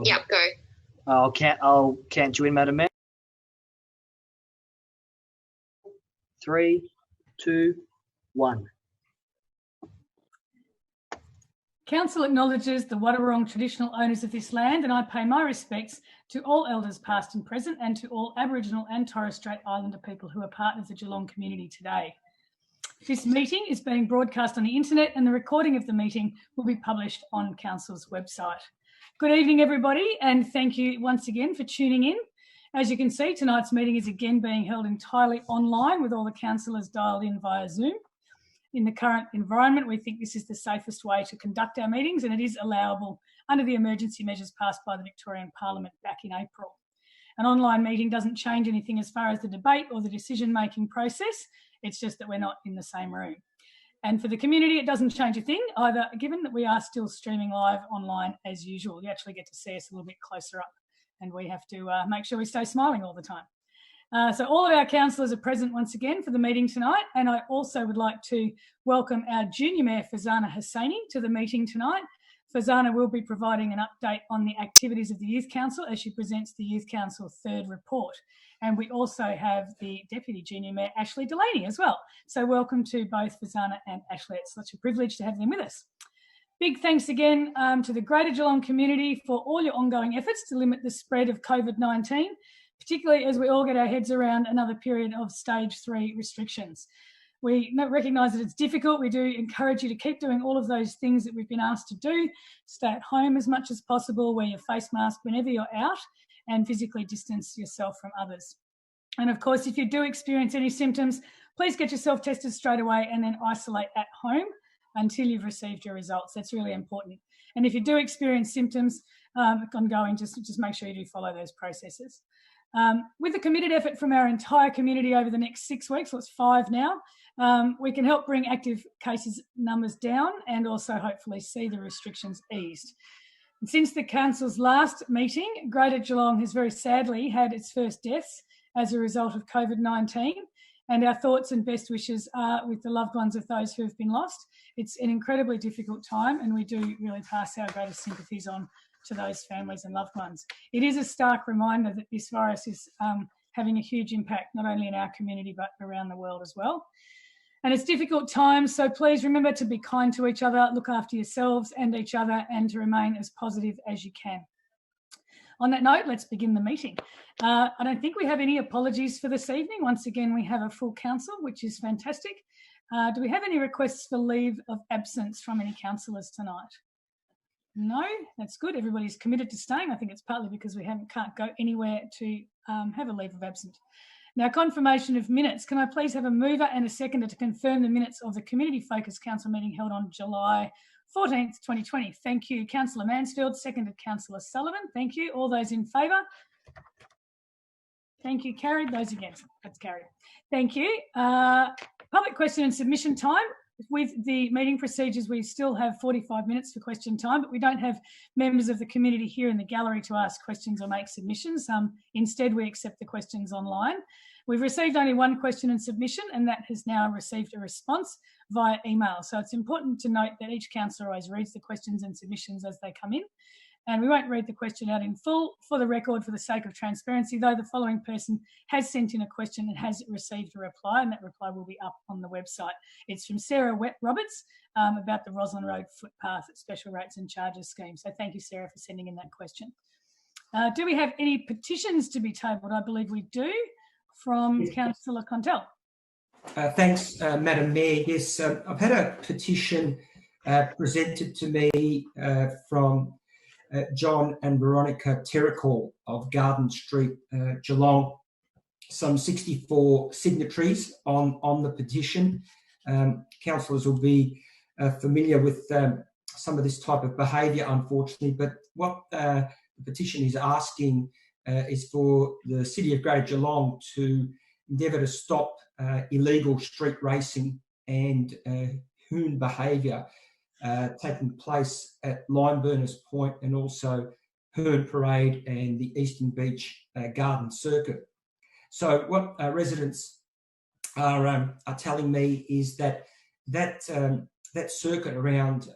Yep, go. I'll count you in, Madam Mayor. 3, 2, 1. Council acknowledges the Wadawurrung traditional owners of this land, and I pay my respects to all elders past and present and to all Aboriginal and Torres Strait Islander people who are part of the Geelong community today. This meeting is being broadcast on the internet and the recording of the meeting will be published on Council's website. Good evening, everybody, and thank you once again for tuning in. As you can see, tonight's meeting is again being held entirely online with all the councillors dialed in via Zoom. In the current environment, we think this is the safest way to conduct our meetings, and it is allowable under the emergency measures passed by the Victorian Parliament back in April. An online meeting doesn't change anything as far as the debate or the decision-making process. It's just that we're not in the same room. And for the community, it doesn't change a thing either, given that we are still streaming live online as usual. You actually get to see us a little bit closer up, and we have to make sure we stay smiling all the time. So all of our councillors are present once again for the meeting tonight, and I also would like to welcome our Junior Mayor Farzana Hosseini to the meeting tonight. Farzana will be providing an update on the activities of the Youth Council as she presents the Youth Council third report. And we also have the Deputy Junior Mayor, Ashley Delaney, as well. So welcome to both Farzana and Ashley. It's such a privilege to have them with us. Big thanks again to the Greater Geelong community for all your ongoing efforts to limit the spread of COVID-19, particularly as we all get our heads around another period of stage 3 restrictions. We recognise that it's difficult. We do encourage you to keep doing all of those things that we've been asked to do. Stay at home as much as possible, wear your face mask whenever you're out, and physically distance yourself from others. And of course, if you do experience any symptoms, please get yourself tested straight away and then isolate at home until you've received your results. That's really important. And if you do experience symptoms ongoing, just make sure you do follow those processes. With a committed effort from our entire community over the next 6 weeks, so it's 5 now, we can help bring active cases numbers down and also hopefully see the restrictions eased. And since the Council's last meeting, Greater Geelong has very sadly had its first deaths as a result of COVID-19, and our thoughts and best wishes are with the loved ones of those who have been lost. It's an incredibly difficult time, and we do really pass our greatest sympathies on to those families and loved ones. It is a stark reminder that this virus is having a huge impact, not only in our community, but around the world as well. And it's difficult times, so please remember to be kind to each other, look after yourselves and each other, and to remain as positive as you can. On that note, let's begin the meeting. I don't think we have any apologies for this evening. Once again, we have a full council, which is fantastic. Do we have any requests for leave of absence from any councillors tonight? No, that's good. Everybody's committed to staying. I think it's partly because we can't go anywhere to have a leave of absence. Now, confirmation of minutes. Can I please have a mover and a seconder to confirm the minutes of the community-focused council meeting held on July 14th, 2020? Thank you, Councillor Mansfield. Seconded, Councillor Sullivan. Thank you. All those in favour? Thank you. Carried. Those against? That's carried. Thank you. Public question and submission time. With the meeting procedures, we still have 45 minutes for question time, but we don't have members of the community here in the gallery to ask questions or make submissions. Instead, we accept the questions online. We've received only one question and submission, and that has now received a response via email. So it's important to note that each councillor always reads the questions and submissions as they come in. And we won't read the question out in full for the record for the sake of transparency, though the following person has sent in a question and has received a reply, and that reply will be up on the website. It's from Sarah Roberts about the Roslyn Road Footpath Special Rates and Charges Scheme. So thank you, Sarah, for sending in that question. Do we have any petitions to be tabled? I believe we do, from Councillor Contell. Thanks, Madam Mayor. Yes, I've had a petition presented to me from John and Veronica Terracall of Garden Street, Geelong. Some 64 signatories on the petition. Councillors will be familiar with some of this type of behaviour, unfortunately, but what the petition is asking is for the City of Greater Geelong to endeavour to stop illegal street racing and hoon behaviour taking place at Lime Burners Point and also Herne Parade and the Eastern Beach Garden Circuit. So what residents are telling me is that circuit around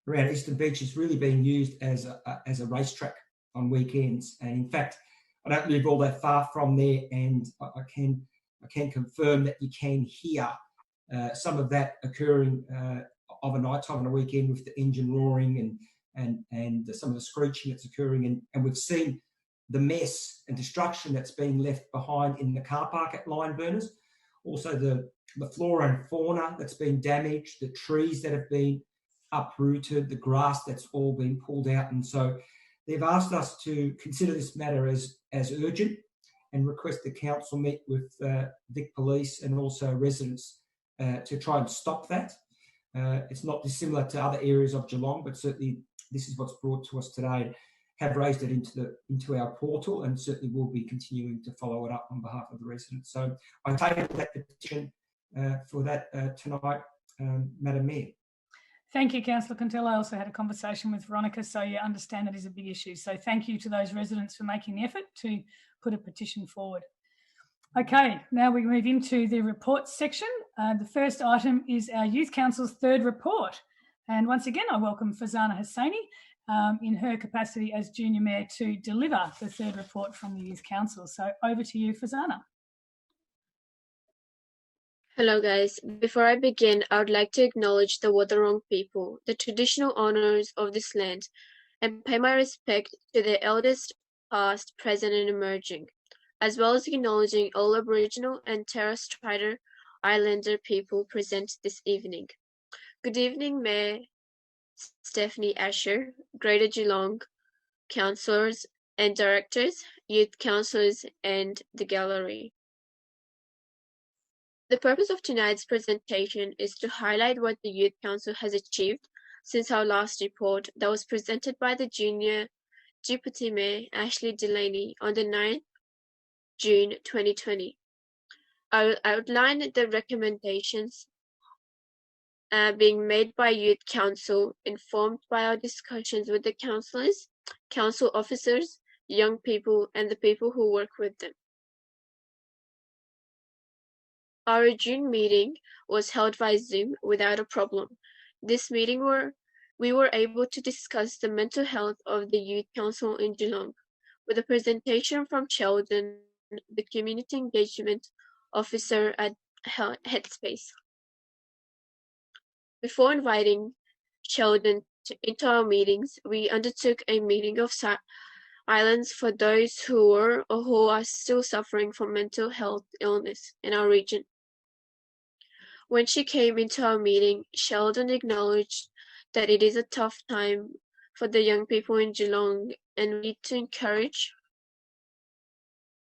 around Eastern Beach is really being used as a racetrack on weekends. And in fact, I don't live all that far from there, and I can confirm that you can hear some of that occurring of a night time on a weekend with the engine roaring and some of the screeching that's occurring. And we've seen the mess and destruction that's being left behind in the car park at Line Burners. Also the flora and fauna that's been damaged, the trees that have been uprooted, the grass that's all been pulled out. And so they've asked us to consider this matter as urgent and request the council meet with Vic Police and also residents to try and stop that. It's not dissimilar to other areas of Geelong, but certainly this is what's brought to us today. Have raised it into our portal, and certainly will be continuing to follow it up on behalf of the residents. So I table that petition for that tonight, Madam Mayor. Thank you, Councillor Contell. I also had a conversation with Veronica, so you understand that is a big issue. So thank you to those residents for making the effort to put a petition forward. Okay, now we move into the reports section. The first item is our Youth Council's third report. And once again, I welcome Fazana Hosseini in her capacity as Junior Mayor to deliver the third report from the Youth Council. So over to you, Fazana. Hello guys, before I begin, I would like to acknowledge the Wadawurrung people, the traditional owners of this land, and pay my respect to their elders past, present and emerging, as well as acknowledging all Aboriginal and Torres Strait Islander people present this evening. Good evening, Mayor Stephanie Asher, Greater Geelong councillors and directors, youth councillors and the gallery. The purpose of tonight's presentation is to highlight what the Youth Council has achieved since our last report that was presented by the Junior Deputy Mayor Ashley Delaney on the 9th June 2020. I will outline the recommendations being made by Youth Council, informed by our discussions with the councillors, council officers, young people and the people who work with them. Our June meeting was held via Zoom without a problem. This meeting we were able to discuss the mental health of the Youth Council in Geelong, with a presentation from Sheldon, the Community Engagement Officer at Headspace. Before inviting Sheldon into our meetings, we undertook a meeting of silence for those who were or who are still suffering from mental health illness in our region. When she came into our meeting, Sheldon acknowledged that it is a tough time for the young people in Geelong and we need to encourage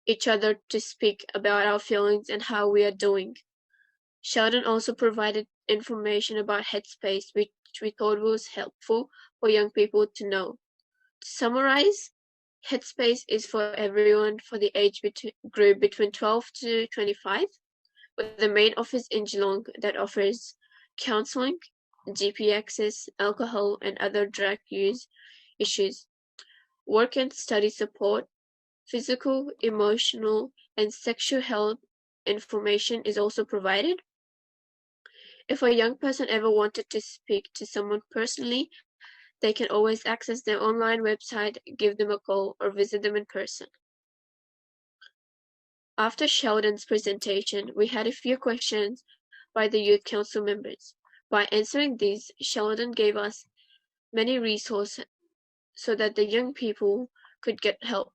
each other to speak about our feelings and how we are doing. Sheldon also provided information about Headspace, which we thought was helpful for young people to know. To summarize, Headspace is for everyone for the age group between 12 to 25, with the main office in Geelong that offers counselling, GP access, alcohol and other drug use issues, work and study support, physical, emotional and sexual health information is also provided. If a young person ever wanted to speak to someone personally, they can always access their online website, give them a call or visit them in person. After Sheldon's presentation, we had a few questions by the Youth Council members. By answering these, Sheldon gave us many resources so that the young people could get help.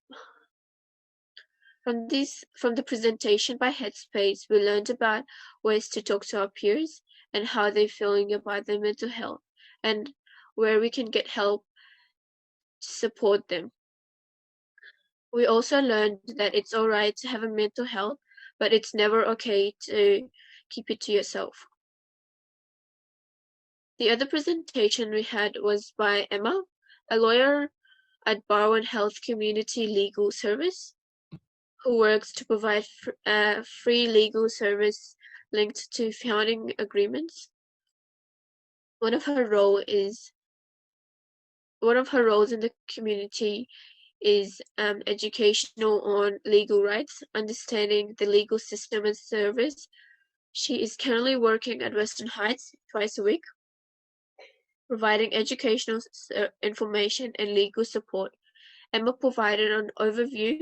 From the presentation by Headspace, we learned about ways to talk to our peers and how they're feeling about their mental health and where we can get help to support them. We also learned that it's all right to have a mental health, but it's never okay to keep it to yourself. The other presentation we had was by Emma, a lawyer at Barwon Health Community Legal Service, who works to provide free legal service linked to founding agreements. One of her roles in the community is educational on legal rights, understanding the legal system and service. She is currently working at Western Heights twice a week. Providing educational information and legal support, Emma provided an overview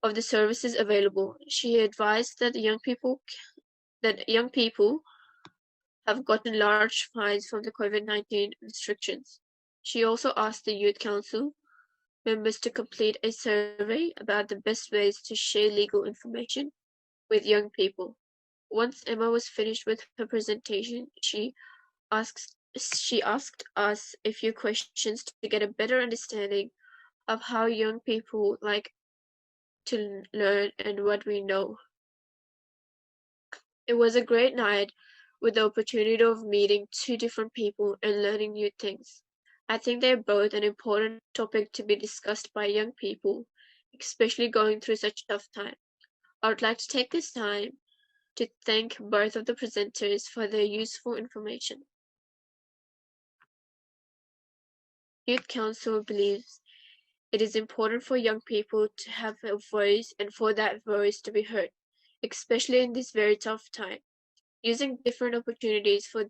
of the services available. She advised that young people have gotten large fines from the COVID-19 restrictions. She also asked the Youth Council members to complete a survey about the best ways to share legal information with young people. Once Emma was finished with her presentation, she asked us a few questions to get a better understanding of how young people like to learn and what we know. It was a great night with the opportunity of meeting two different people and learning new things. I think they're both an important topic to be discussed by young people, especially going through such a tough time. I would like to take this time to thank both of the presenters for their useful information. Youth Council believes it is important for young people to have a voice and for that voice to be heard, especially in this very tough time. Using different opportunities for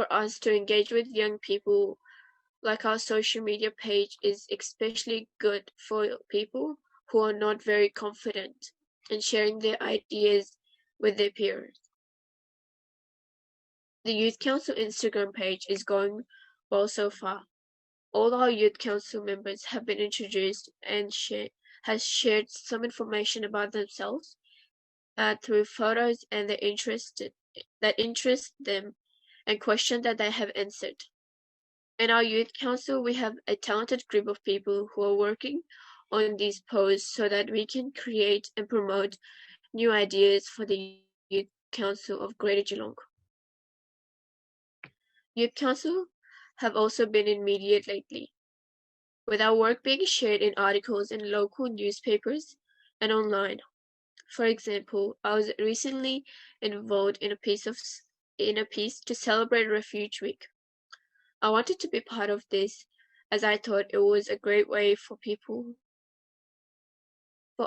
us to engage with young people, like our social media page, is especially good for people who are not very confident in sharing their ideas with their peers. The Youth Council Instagram page is going well so far. All our Youth Council members have been introduced and has shared some information about themselves through photos and that interest them and questions that they have answered. In our Youth Council, we have a talented group of people who are working on these posts so that we can create and promote new ideas for the Youth Council of Greater Geelong. Youth Council have also been in media lately, with our work being shared in articles in local newspapers and online. For example, I was recently involved in a piece to celebrate Refuge Week. I wanted to be part of this as I thought it was a great way for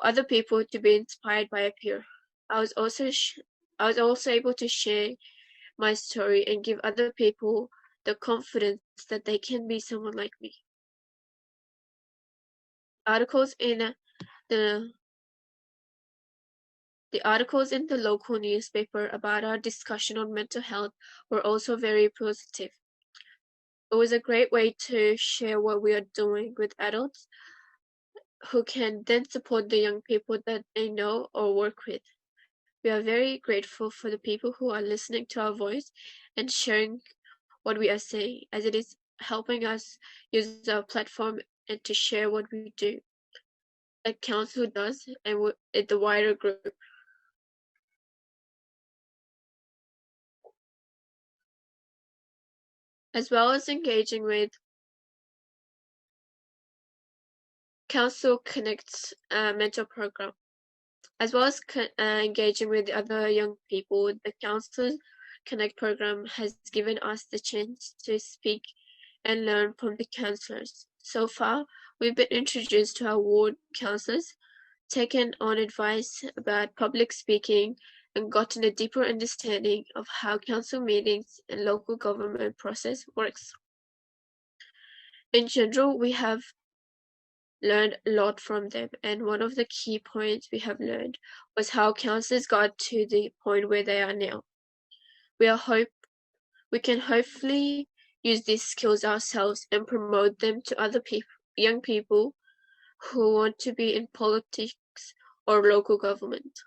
other people to be inspired by a peer. I was also able to share my story and give other people the confidence that they can be someone like me. The articles in the local newspaper about our discussion on mental health were also very positive. It was a great way to share what we are doing with adults who can then support the young people that they know or work with. We are very grateful for the people who are listening to our voice and sharing what we are saying, as it is helping us use our platform and to share what we do, like Council does, and with the wider group. As well as engaging with Council Connect's mentor program. As well as engaging with other young people, the Council Connect program has given us the chance to speak and learn from the councillors. So far, we've been introduced to our ward councillors, taken on advice about public speaking, and gotten a deeper understanding of how council meetings and local government process works. In general, we have learned a lot from them, and one of the key points we have learned was how councillors got to the point where they are now. We can hopefully use these skills ourselves and promote them to other young people who want to be in politics or local government.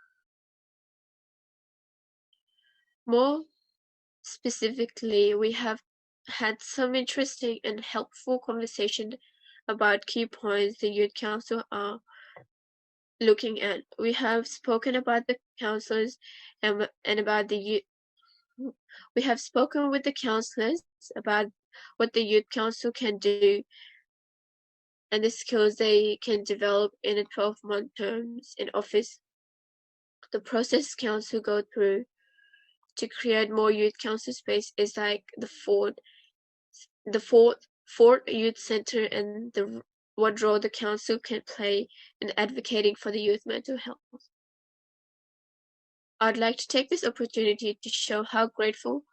More specifically, we have had some interesting and helpful conversation about key points the Youth Council are looking at. We have spoken about the councillors and about the youth. We have spoken with the councillors about what the Youth Council can do and the skills they can develop in a 12-month terms in office. The process council go through to create more youth council space is like the Fort Youth Centre and what role the council can play in advocating for the youth mental health. I'd like to take this opportunity to show how grateful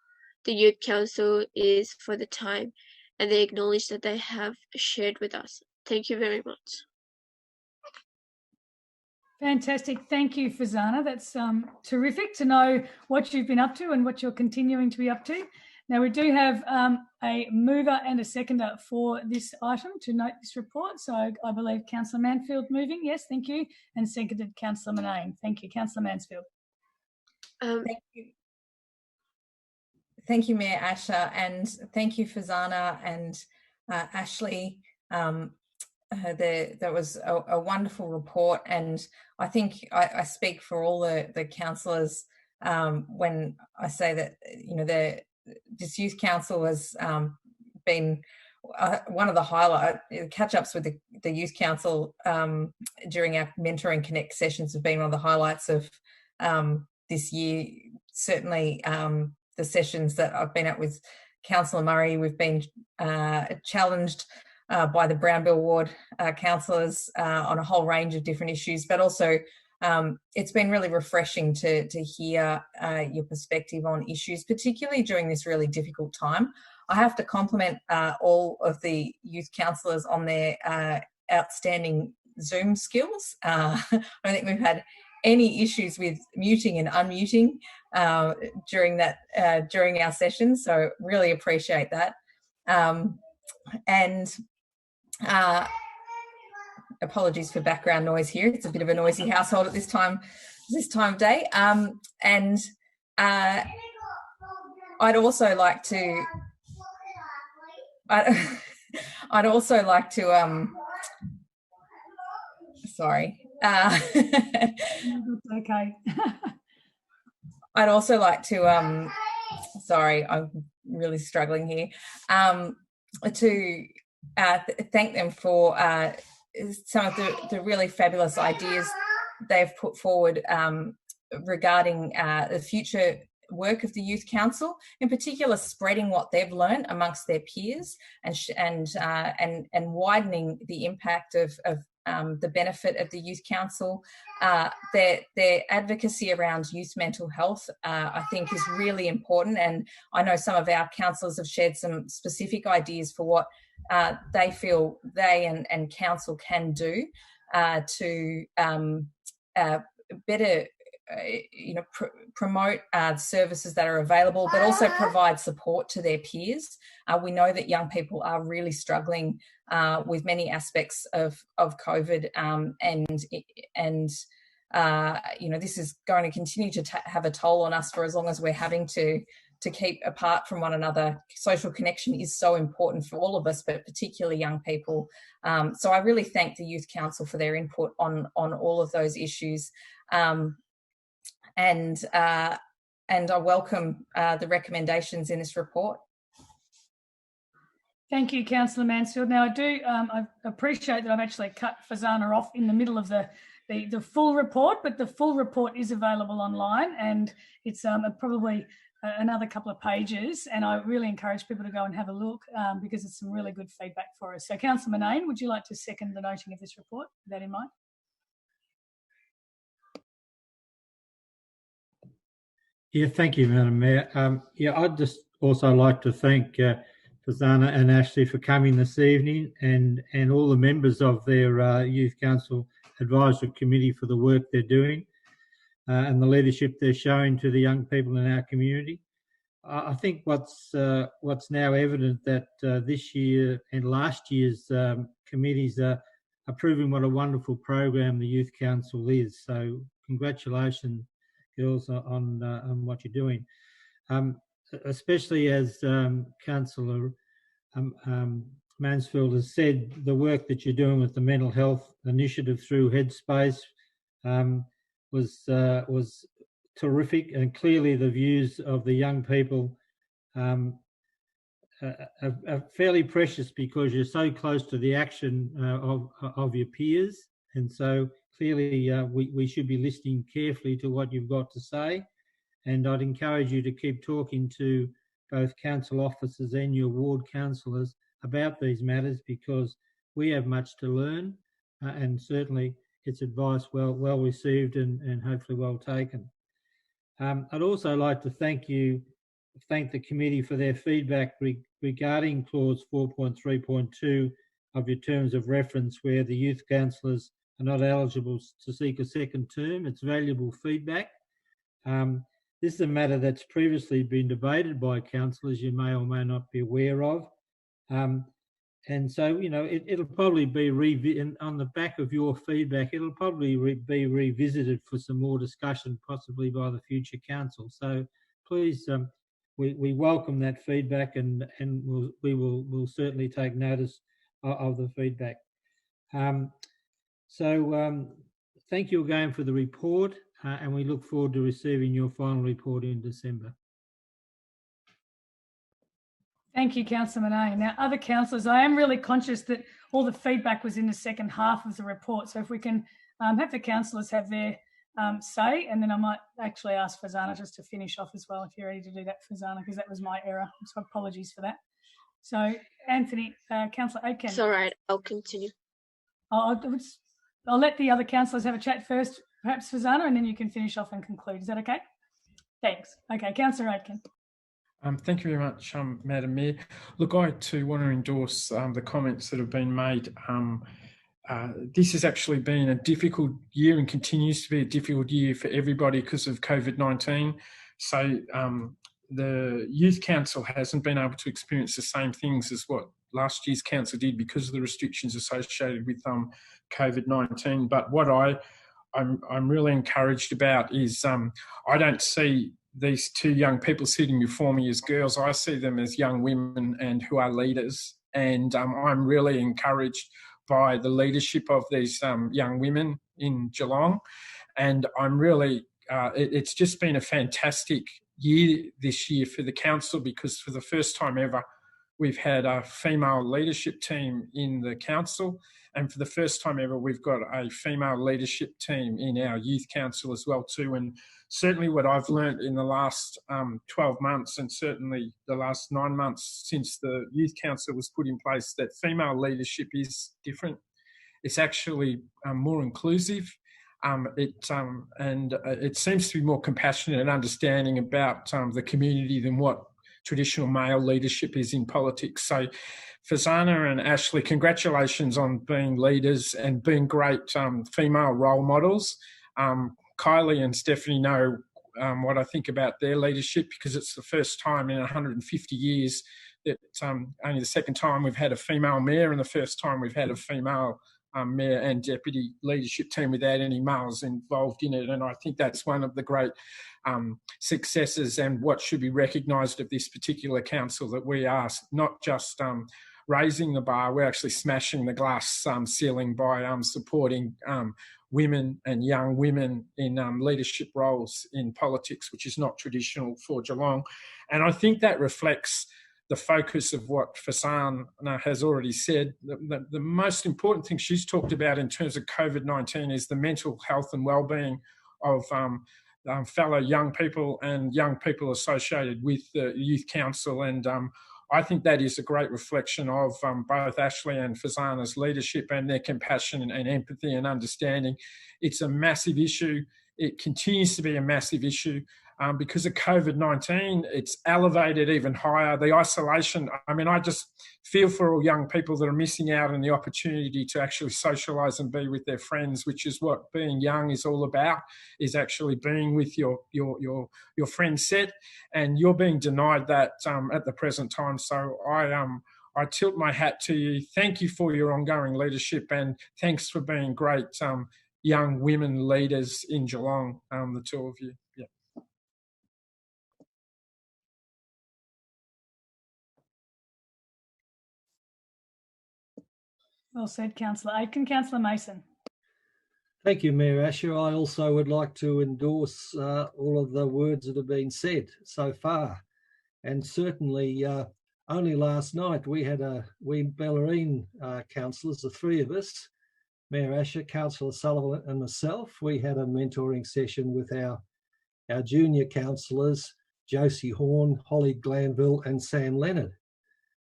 the Youth Council is for the time and the knowledge that they have shared with us. Thank you very much. Fantastic. Thank you, Fazana. That's terrific to know what you've been up to and what you're continuing to be up to. Now, we do have a mover and a seconder for this item to note this report. So I believe Councillor Mansfield moving. Yes, thank you. And seconded Councillor Manane. Thank you, Councillor Mansfield. Thank you. Thank you, Mayor Asher, and thank you, Fazana and Ashley. That was a wonderful report, and I think I speak for all the councillors when I say that, you know, this youth council has been one of the highlight catch-ups with the youth council during our mentoring connect sessions have been one of the highlights of this year. Certainly the sessions that I've been at with Councillor Murray, we've been challenged by the Brownbill Ward councillors on a whole range of different issues, but also it's been really refreshing to hear your perspective on issues, particularly during this really difficult time. I have to compliment all of the youth councillors on their outstanding Zoom skills. I don't think we've had any issues with muting and unmuting during our sessions, so really appreciate that. And apologies for background noise here. It's a bit of a noisy household at this time of day. And I'd also like to. Sorry. Okay. I'd also like to. Sorry, I'm really struggling here. To thank them for some of the really fabulous ideas they've put forward regarding the future work of the Youth Council, in particular spreading what they've learned amongst their peers and widening the impact of the benefit of the Youth Council. Their advocacy around youth mental health, I think, is really important, and I know some of our councillors have shared some specific ideas for what they feel they and council can do to better promote services that are available, but also provide support to their peers. We know that young people are really struggling with many aspects of COVID, and this is going to continue to have a toll on us for as long as we're having to keep apart from one another. Social connection is so important for all of us, but particularly young people. So I really thank the Youth Council for their input on all of those issues. And I welcome the recommendations in this report. Thank you, Councillor Mansfield. Now, I appreciate that I've actually cut Fazana off in the middle of the full report, but the full report is available online, and it's probably another couple of pages, and I really encourage people to go and have a look because it's some really good feedback for us. So, Councillor Manane, would you like to second the noting of this report with that in mind? Yeah, thank you, Madam Mayor. I'd just also like to thank Fazana and Ashley for coming this evening, and all the members of their Youth Council Advisory Committee for the work they're doing and the leadership they're showing to the young people in our community. I think what's now evident that this year and last year's committees are proving what a wonderful program the Youth Council is. So congratulations, girls, on what you're doing, especially as Councillor Mansfield has said, the work that you're doing with the mental health initiative through Headspace was terrific, and clearly the views of the young people are fairly precious because you're so close to the action of your peers, and so clearly we should be listening carefully to what you've got to say. And I'd encourage you to keep talking to both council officers and your ward councillors about these matters, because we have much to learn, and certainly it's advice well received and hopefully well taken. I'd also like to thank you thank the committee for their feedback regarding clause 4.3.2 of your terms of reference, where the youth councillors are not eligible to seek a second term. It's valuable feedback. This is a matter that's previously been debated by councillors you may or may not be aware of. And so, you know, it'll probably be on the back of your feedback, it'll probably be revisited for some more discussion, possibly by the future council. So please, we welcome that feedback, and we'll certainly take notice of the feedback. Thank you again for the report, and we look forward to receiving your final report in December. Thank you, Councillor Monet. Now, other councillors, I am really conscious that all the feedback was in the second half of the report. So if we can have the councillors have their say, and then I might actually ask Fazana just to finish off as well, if you're ready to do that, Fazana, because that was my error. So apologies for that. So, Anthony, Councillor Aitken. It's all right. I'll continue. I'll let the other councillors have a chat first, perhaps Fazana, and then you can finish off and conclude. Is that okay? Thanks. Okay, Councillor Aitken. Thank you very much, Madam Mayor. Look, I too want to endorse the comments that have been made. This has actually been a difficult year and continues to be a difficult year for everybody because of COVID-19. So the Youth Council hasn't been able to experience the same things as what last year's council did because of the restrictions associated with COVID-19. But what I'm really encouraged about is I don't see these two young people sitting before me as girls. I see them as young women and who are leaders. And I'm really encouraged by the leadership of these young women in Geelong. And I'm really, it's just been a fantastic year this year for the council, because for the first time ever, we've had a female leadership team in the council. And for the first time ever, we've got a female leadership team in our youth council as well too. And certainly what I've learned in the last 12 months, and certainly the last 9 months since the youth council was put in place, that female leadership is different. It's actually more inclusive. It seems to be more compassionate and understanding about the community than what traditional male leadership is in politics. So Fazana and Ashley, congratulations on being leaders and being great female role models. Kylie and Stephanie know what I think about their leadership, because it's the first time in 150 years that only the second time we've had a female mayor and the first time we've had a female mayor and deputy leadership team without any males involved in it. And I think that's one of the great successes and what should be recognised of this particular council, that we are not just raising the bar, we're actually smashing the glass ceiling by supporting women and young women in leadership roles in politics, which is not traditional for Geelong. And I think that reflects the focus of what Fazana has already said. The most important thing she's talked about in terms of COVID-19 is the mental health and well-being of fellow young people and young people associated with the Youth Council. And I think that is a great reflection of both Ashley and Fazana's leadership and their compassion and empathy and understanding. It's a massive issue. It continues to be a massive issue. Because of COVID-19, it's elevated even higher. The isolation, I mean, I just feel for all young people that are missing out on the opportunity to actually socialise and be with their friends, which is what being young is all about, is actually being with your friend set, and you're being denied that at the present time. So I tilt my hat to you. Thank you for your ongoing leadership, and thanks for being great young women leaders in Geelong, the two of you. Yeah. Well said, Councillor Aitken. Councillor Mason. Thank you, Mayor Asher. I also would like to endorse all of the words that have been said so far. And certainly only last night we Bellerin councillors, the three of us, Mayor Asher, Councillor Sullivan and myself, we had a mentoring session with our junior councillors, Josie Horn, Holly Glanville and Sam Leonard.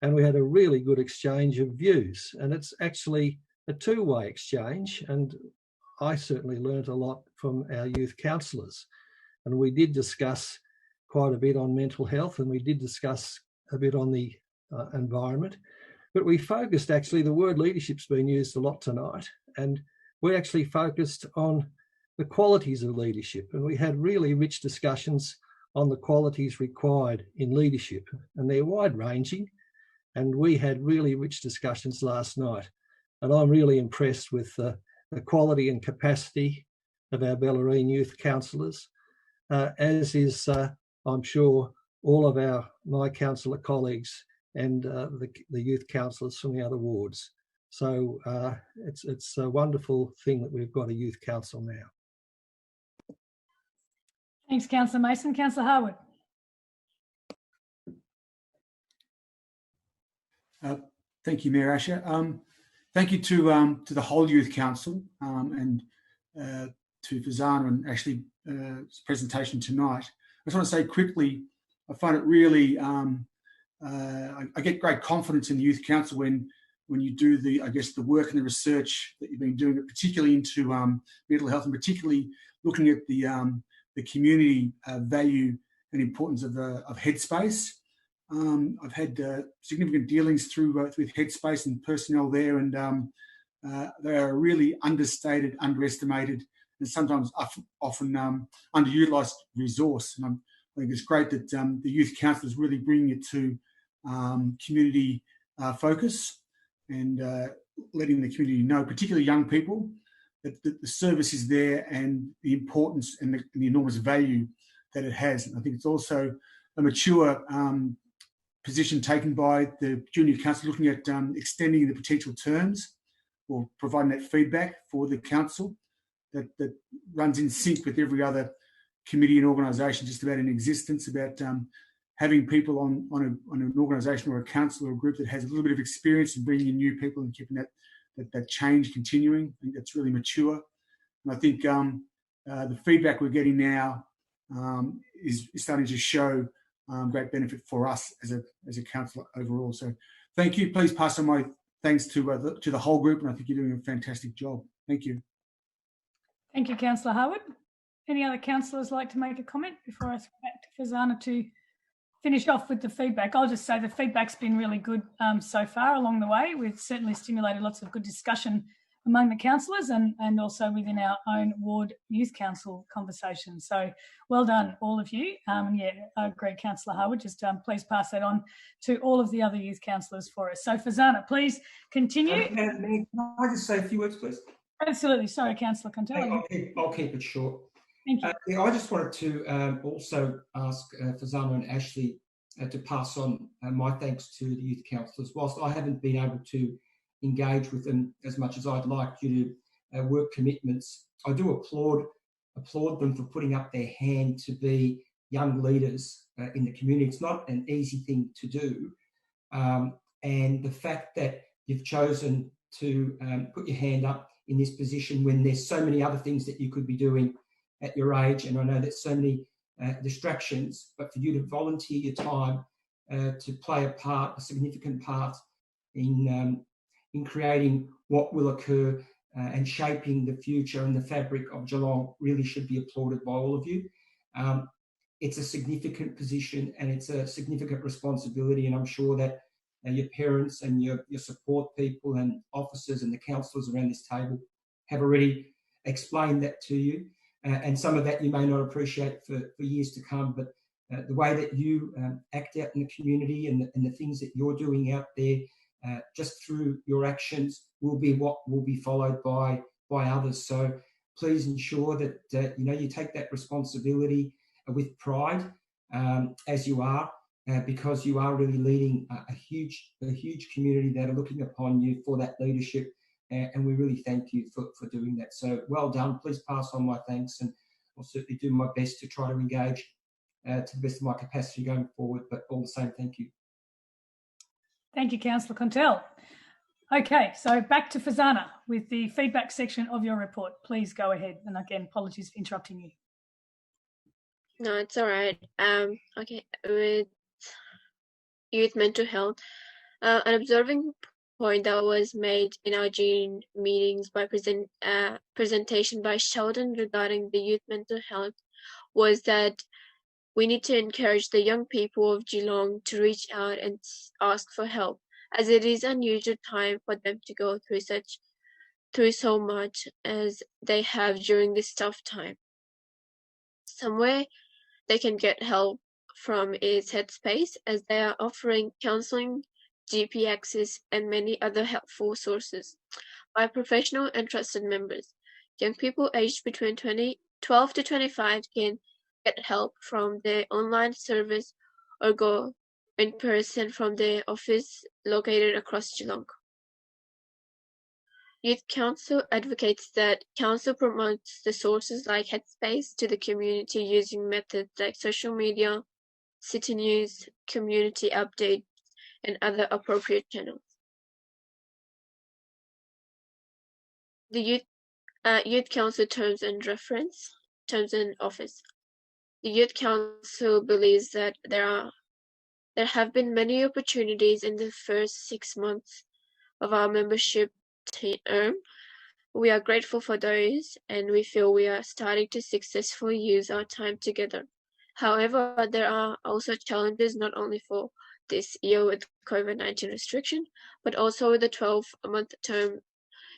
And we had a really good exchange of views. And it's actually a two-way exchange. And I certainly learnt a lot from our youth councillors. And we did discuss quite a bit on mental health, and we did discuss a bit on the environment. But we focused, actually, the word leadership's been used a lot tonight, and we actually focused on the qualities of leadership, and we had really rich discussions on the qualities required in leadership, and they're wide-ranging, and we had really rich discussions last night, and I'm really impressed with the quality and capacity of our Bellerin youth councillors, as is, I'm sure, all of my councillor colleagues and the youth councillors from the other wards. So it's a wonderful thing that we've got a youth council now. Thanks, Councillor Mason. Councillor Harwood. Thank you, Mayor Asher. Thank you to the whole Youth Council and to Fazana and Ashley's presentation tonight. I just want to say quickly, I find it really, I get great confidence in the Youth Council when you do the work and the research that you've been doing, particularly into mental health, and particularly looking at the community value and importance of Headspace. I've had significant dealings with Headspace and personnel there, and they are a really understated, underestimated, and sometimes often underutilised resource. And I think it's great that the Youth Council is really bringing it to community focus and letting the community know, particularly young people, that the service is there and the importance and the enormous value that it has. And I think it's also a mature position taken by the Junior Council, looking at extending the potential terms or providing that feedback for the council that runs in sync with every other committee and organisation just about in existence, about having people on an organisation or a council or a group that has a little bit of experience in bringing in new people and keeping that change continuing. I think that's really mature. And I think the feedback we're getting now is starting to show great benefit for us as a council overall. So thank you. Please pass on my thanks to the whole group, and I think you're doing a fantastic job. Thank you. Thank you, Councillor Harwood. Any other councillors like to make a comment before I throw back to Fazana to finish off with the feedback? I'll just say the feedback's been really good so far along the way. We've certainly stimulated lots of good discussion among the councillors and also within our own ward youth council conversation. So well done, all of you. Yeah, I agree, Councillor Harwood. Just please pass that on to all of the other youth councillors for us. So Fazana, please continue. Can I just say a few words, please? Absolutely. Sorry, Councillor Contell. I'll keep it short. Thank you. Yeah, I just wanted to also ask Fazana and Ashley to pass on my thanks to the youth councillors. Whilst I haven't been able to engage with them as much as I'd like due to work commitments, I do applaud them for putting up their hand to be young leaders in the community. It's not an easy thing to do. And the fact that you've chosen to put your hand up in this position when there's so many other things that you could be doing at your age, and I know there's so many distractions, but for you to volunteer your time to play a significant part in creating what will occur and shaping the future and the fabric of Geelong really should be applauded by all of you. It's a significant position and it's a significant responsibility, and I'm sure that your parents and your support people and officers and the councillors around this table have already explained that to you. And some of that you may not appreciate for years to come, but the way that you act out in the community and the things that you're doing out there, just through your actions, will be what will be followed by others. So please ensure that you take that responsibility with pride, as you are, because you are really leading a huge community that are looking upon you for that leadership. And we really thank you for doing that. So well done. Please pass on my thanks, and I'll certainly do my best to try to engage to the best of my capacity going forward. But all the same, thank you. Thank you, Councillor Contell. Okay, so back to Fazana with the feedback section of your report. Please go ahead. And again, apologies for interrupting you. No, it's all right. Okay, with youth mental health, an observing point that was made in our June meetings by presentation by Sheldon regarding the youth mental health was that We need to encourage the young people of Geelong to reach out and ask for help, as it is an unusual time for them to go through so much as they have during this tough time. Somewhere they can get help from is Headspace, as they are offering counselling, GP access, and many other helpful sources by professional and trusted members. Young people aged between 12 to 25 can get help from their online service or go in person from their office located across Geelong. Youth Council advocates that Council promotes the sources like Headspace to the community using methods like social media, city news, community updates, and other appropriate channels. The Youth Council terms and office. The Youth Council believes that there have been many opportunities in the first 6 months of our membership term. We are grateful for those, and we feel we are starting to successfully use our time together. However, there are also challenges not only for this year with COVID-19 restriction, but also with the 12-month term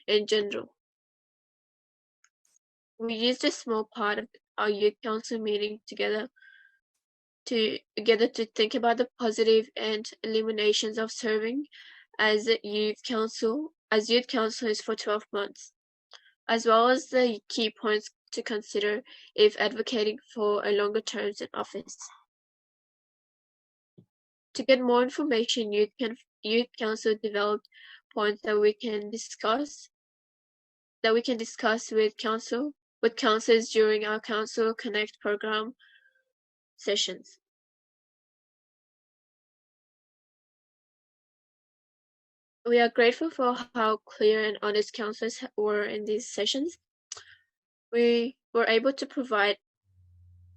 in general. We used a small part of our Youth Council meeting together to think about the positive and eliminations of serving as youth councillors for 12 months, as well as the key points to consider if advocating for a longer terms in office. To get more information, Youth Council developed points that we can discuss with councillors during our Council Connect program sessions. We are grateful for how clear and honest councillors were in these sessions. We were able to provide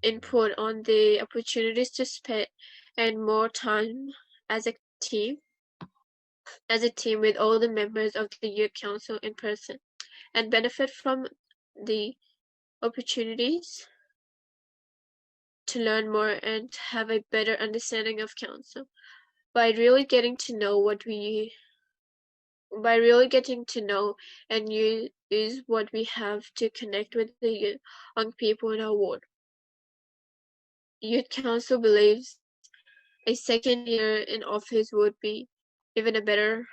input on the opportunities to spend more time as a team with all the members of the Youth Council in person, and benefit from the opportunities to learn more and have a better understanding of council by really getting to know and use what we have to connect with the young people in our ward. Youth Council believes a second year in office would be even a better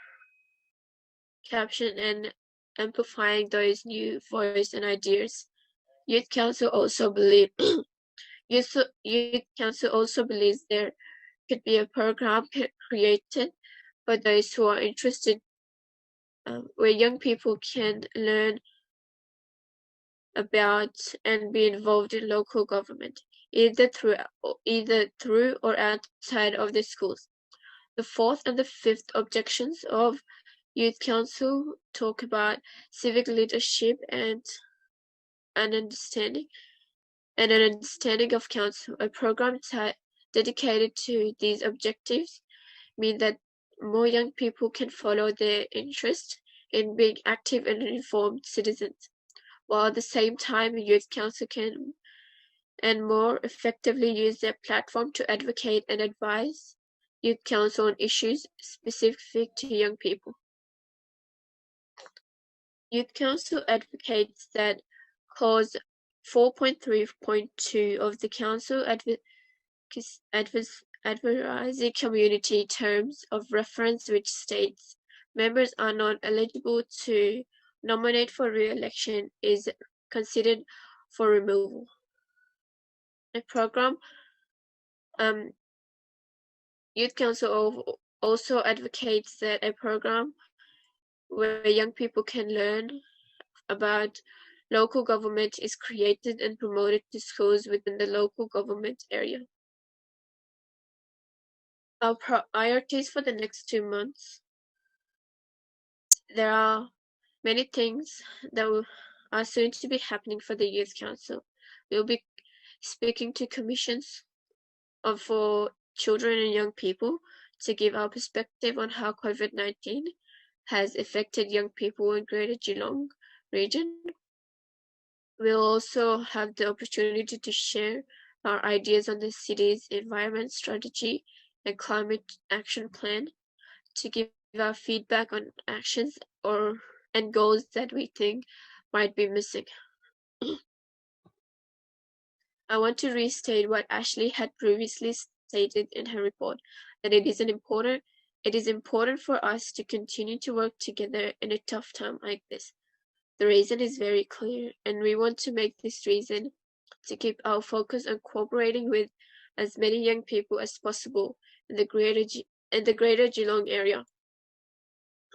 caption and amplifying those new voices and ideas. Youth Council also believes there could be a program created for those who are interested, where young people can learn about and be involved in local government, either through or outside of the schools. The fourth and the fifth objections of Youth Council talk about civic leadership and an understanding of council. A program dedicated to these objectives mean that more young people can follow their interest in being active and informed citizens, while at the same time Youth Council can and more effectively use their platform to advocate and advise Youth Council on issues specific to young people. Youth Council advocates that Clause 4.3.2 of the Council Advisory Community Terms of Reference, which states members are not eligible to nominate for re-election, is considered for removal. A program. Youth Council also advocates that a program where young people can learn about local government is created and promoted to schools within the local government area. Our priorities for the next 2 months. There are many things that are soon to be happening for the Youth Council. We'll be speaking to commissions for children and young people to give our perspective on how COVID-19 has affected young people in Greater Geelong region. We'll also have the opportunity to share our ideas on the city's environment strategy and climate action plan, to give our feedback on actions and goals that we think might be missing. I want to restate what Ashley had previously stated in her report, that it is important for us to continue to work together in a tough time like this. The reason is very clear, and we want to make this reason to keep our focus on cooperating with as many young people as possible in the greater Geelong area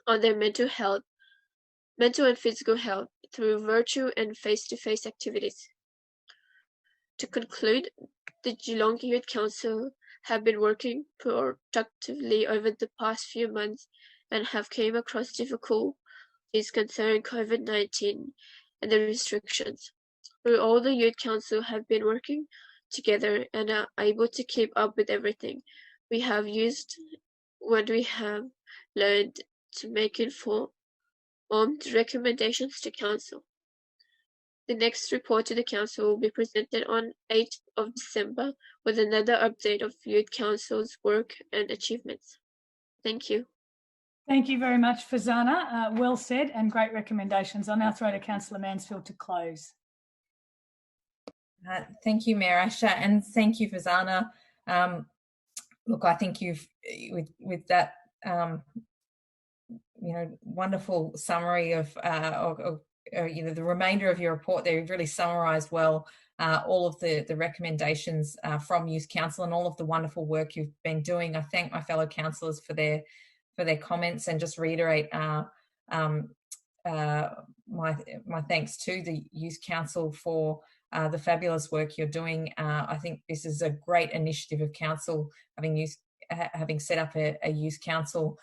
on their mental and physical health through virtual and face-to-face activities. To conclude, the Geelong Youth Council have been working productively over the past few months and have came across difficulties concerning COVID-19 and the restrictions. Through all, the Youth Council have been working together and are able to keep up with everything. We have used what we have learned to make informed recommendations to Council. The next report to the Council will be presented on 8th of December with another update of Youth Council's work and achievements. Thank you. Thank you very much, Fazana. Well said and great recommendations. I'll now throw to Councillor Mansfield to close. Thank you, Mayor Asher, and thank you, Fazana. Look, I think you've, with that, wonderful summary of the remainder of your report there, you've really summarised well all of the recommendations from Youth Council and all of the wonderful work you've been doing. I thank my fellow councillors for their comments and just reiterate my thanks to the Youth Council for the fabulous work you're doing. I think this is a great initiative of Council, having set up a Youth Council.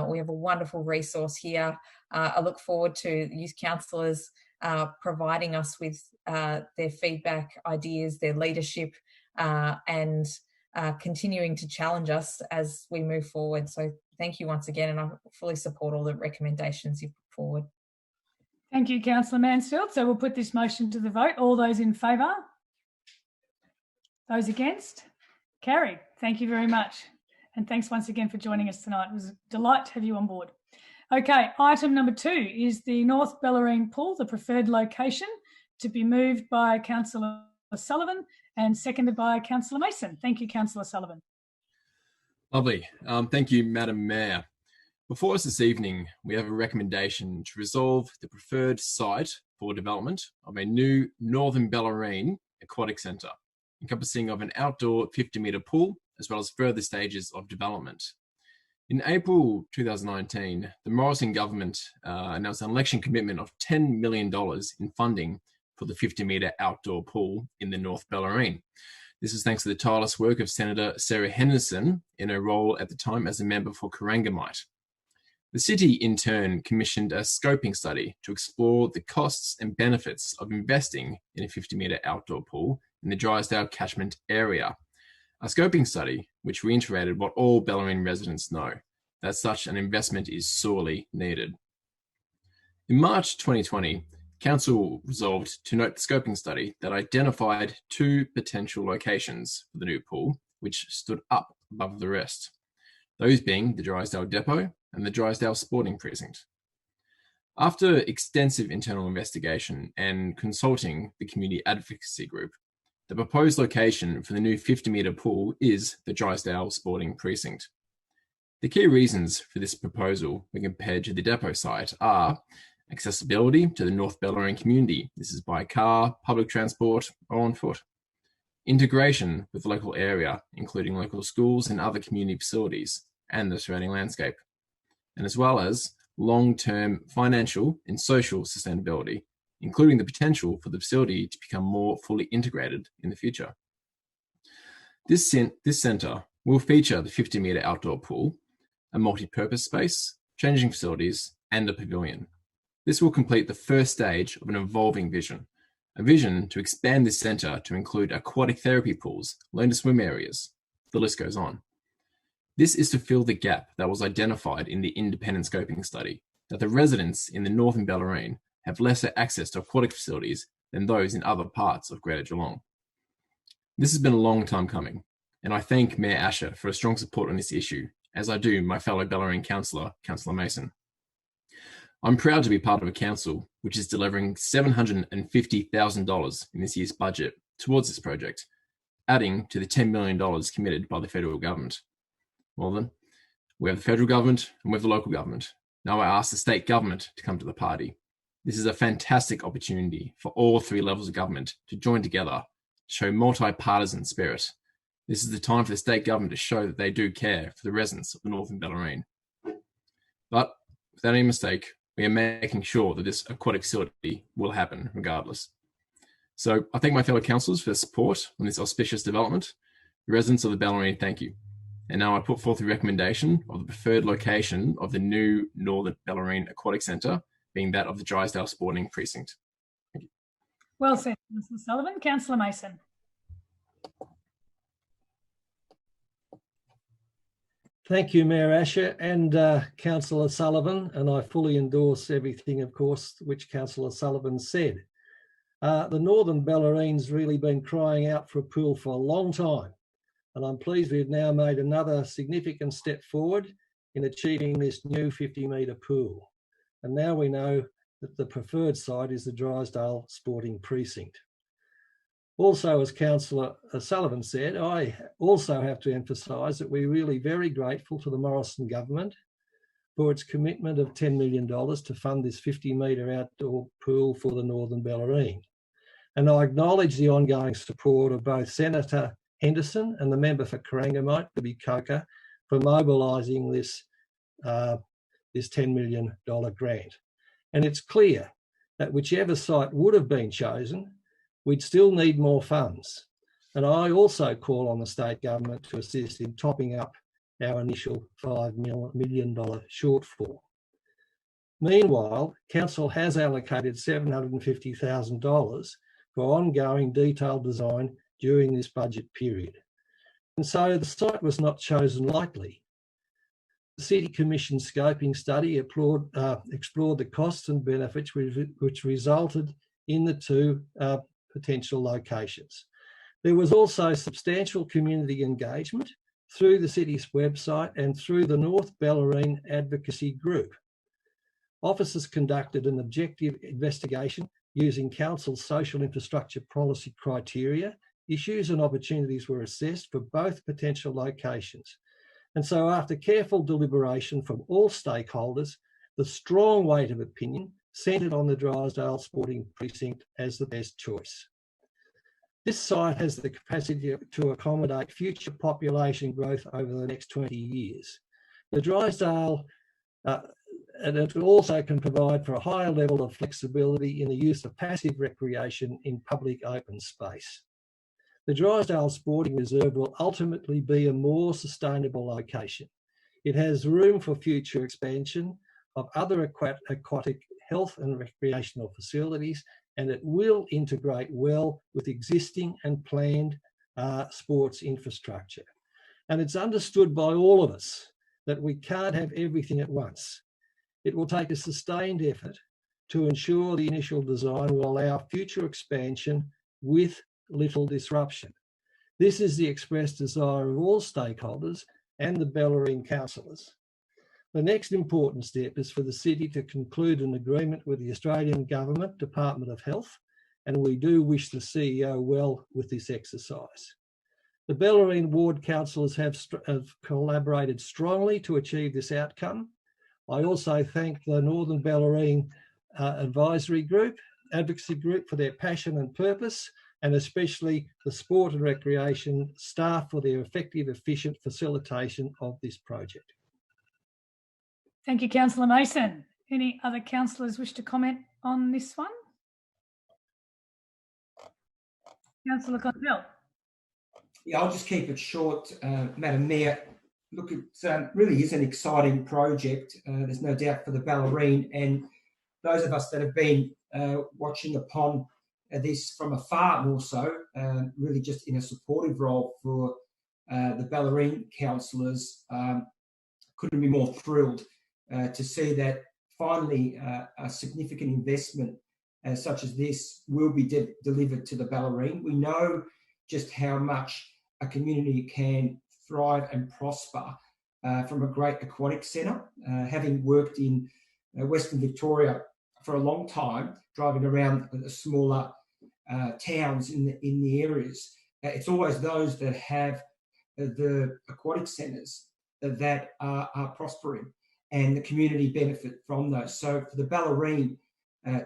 We have a wonderful resource here. I look forward to Youth Councillors providing us with their feedback, ideas, their leadership, and continuing to challenge us as we move forward. So thank you once again, and I fully support all the recommendations you've put forward. Thank you, Councillor Mansfield. So we'll put this motion to the vote. All those in favour? Those against? Carried. Thank you very much. And thanks once again for joining us tonight. It was a delight to have you on board. Okay, item number 2 is the North Bellerin pool, the preferred location, to be moved by Councillor Sullivan and seconded by Councillor Mason. Thank you, Councillor Sullivan. Lovely. Thank you, Madam Mayor. Before us this evening, we have a recommendation to resolve the preferred site for development of a new Northern Bellerin Aquatic Centre, encompassing of an outdoor 50-metre pool, as well as further stages of development. In April 2019, the Morrison government announced an election commitment of $10 million in funding for the 50-metre outdoor pool in the North Bellerin. This is thanks to the tireless work of Senator Sarah Henderson in her role at the time as a member for Corangamite. The city, in turn, commissioned a scoping study to explore the costs and benefits of investing in a 50-metre outdoor pool in the Drysdale catchment area. A scoping study which reiterated what all Bellerin residents know, that such an investment is sorely needed. In March 2020, Council resolved to note the scoping study that identified 2 potential locations for the new pool, which stood up above the rest, those being the Drysdale Depot and the Drysdale Sporting Precinct. After extensive internal investigation and consulting the community advocacy group, the proposed location for the new 50-metre pool is the Drysdale Sporting Precinct. The key reasons for this proposal when compared to the depot site are accessibility to the North Bellerin community. This is by car, public transport, or on foot. Integration with the local area, including local schools and other community facilities, and the surrounding landscape. And as well as long-term financial and social sustainability, including the potential for the facility to become more fully integrated in the future. This centre will feature the 50-metre outdoor pool, a multi-purpose space, changing facilities, and a pavilion. This will complete the first stage of an evolving vision, a vision to expand this centre to include aquatic therapy pools, learn-to-swim areas. The list goes on. This is to fill the gap that was identified in the independent scoping study, that the residents in the Northern Bellerin have lesser access to aquatic facilities than those in other parts of Greater Geelong. This has been a long time coming, and I thank Mayor Asher for a strong support on this issue, as I do my fellow Bellerin councillor, Councillor Mason. I'm proud to be part of a council which is delivering $750,000 in this year's budget towards this project, adding to the $10 million committed by the federal government. Well then, we have the federal government and we have the local government. Now I ask the state government to come to the party. This is a fantastic opportunity for all three levels of government to join together, to show multi-partisan spirit. This is the time for the state government to show that they do care for the residents of the Northern Bellerin. But without any mistake, we are making sure that this aquatic facility will happen regardless. So I thank my fellow councillors for their support on this auspicious development. The residents of the Bellerin, thank you. And now I put forth the recommendation of the preferred location of the new Northern Bellerin Aquatic Centre, being that of the Drysdale Sporting Precinct. Thank you. Well said, Councillor Sullivan. Councillor Mason. Thank you, Mayor Asher and Councillor Sullivan, and I fully endorse everything, of course, which Councillor Sullivan said. The Northern Bellerin's really been crying out for a pool for a long time, and I'm pleased we've now made another significant step forward in achieving this new 50-metre pool. And now we know that the preferred site is the Drysdale Sporting Precinct. Also, as Councillor Sullivan said, I also have to emphasise that we're really very grateful to the Morrison government for its commitment of $10 million to fund this 50-metre outdoor pool for the Northern Bellerin. And I acknowledge the ongoing support of both Senator Henderson and the member for Corangamite, Libby Coker, for mobilising this $10 million grant. And it's clear that whichever site would have been chosen, we'd still need more funds. And I also call on the state government to assist in topping up our initial $5 million shortfall. Meanwhile, Council has allocated $750,000 for ongoing detailed design during this budget period. And so the site was not chosen lightly. The City Commission scoping study explored the costs and benefits which resulted in the two potential locations. There was also substantial community engagement through the city's website and through the North Bellerin Advocacy Group. Officers conducted an objective investigation using Council's social infrastructure policy criteria. Issues and opportunities were assessed for both potential locations. And so after careful deliberation from all stakeholders, the strong weight of opinion centred on the Drysdale Sporting Precinct as the best choice. This site has the capacity to accommodate future population growth over the next 20 years. The Drysdale, and it also can provide for a higher level of flexibility in the use of passive recreation in public open space. The Drysdale Sporting Reserve will ultimately be a more sustainable location. It has room for future expansion of other aquatic health and recreational facilities, and it will integrate well with existing and planned sports infrastructure. And it's understood by all of us that we can't have everything at once. It will take a sustained effort to ensure the initial design will allow future expansion with little disruption. This is the expressed desire of all stakeholders and the Bellerin councillors. The next important step is for the city to conclude an agreement with the Australian Government Department of Health, and we do wish the CEO well with this exercise. The Bellerin ward councillors have collaborated strongly to achieve this outcome. I also thank the Northern Bellerin Advisory Group, Advocacy Group for their passion and purpose, and especially the sport and recreation staff for their effective, efficient facilitation of this project. Thank you, Councillor Mason. Any other councillors wish to comment on this one? Councillor Contell. Yeah, I'll just keep it short, Madam Mayor. Look, it really is an exciting project. There's no doubt for the Bellerin, and those of us that have been watching upon this from afar, and also really just in a supportive role for the Bellerin councillors, couldn't be more thrilled to see that finally a significant investment such as this will be delivered to the Bellerin. We know just how much a community can thrive and prosper from a great aquatic centre. Having worked in Western Victoria for a long time, driving around the smaller towns in the areas, it's always those that have the aquatic centres that are prospering, and the community benefit from those. So for the Bellerin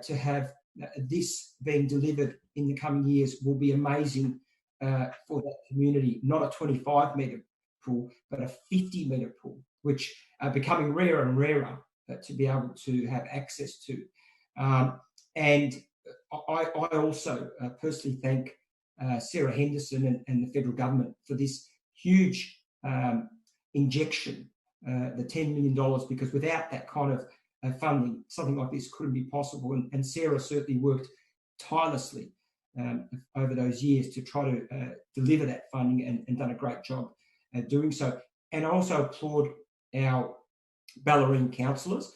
to have this being delivered in the coming years will be amazing for that community. Not a 25-metre pool, but a 50-metre pool, which are becoming rarer and rarer to be able to have access to. And I also personally thank Sarah Henderson and the federal government for this huge injection, the $10 million, because without that kind of funding, something like this couldn't be possible. And Sarah certainly worked tirelessly over those years to try to deliver that funding and done a great job at doing so. And I also applaud our Bellerin councillors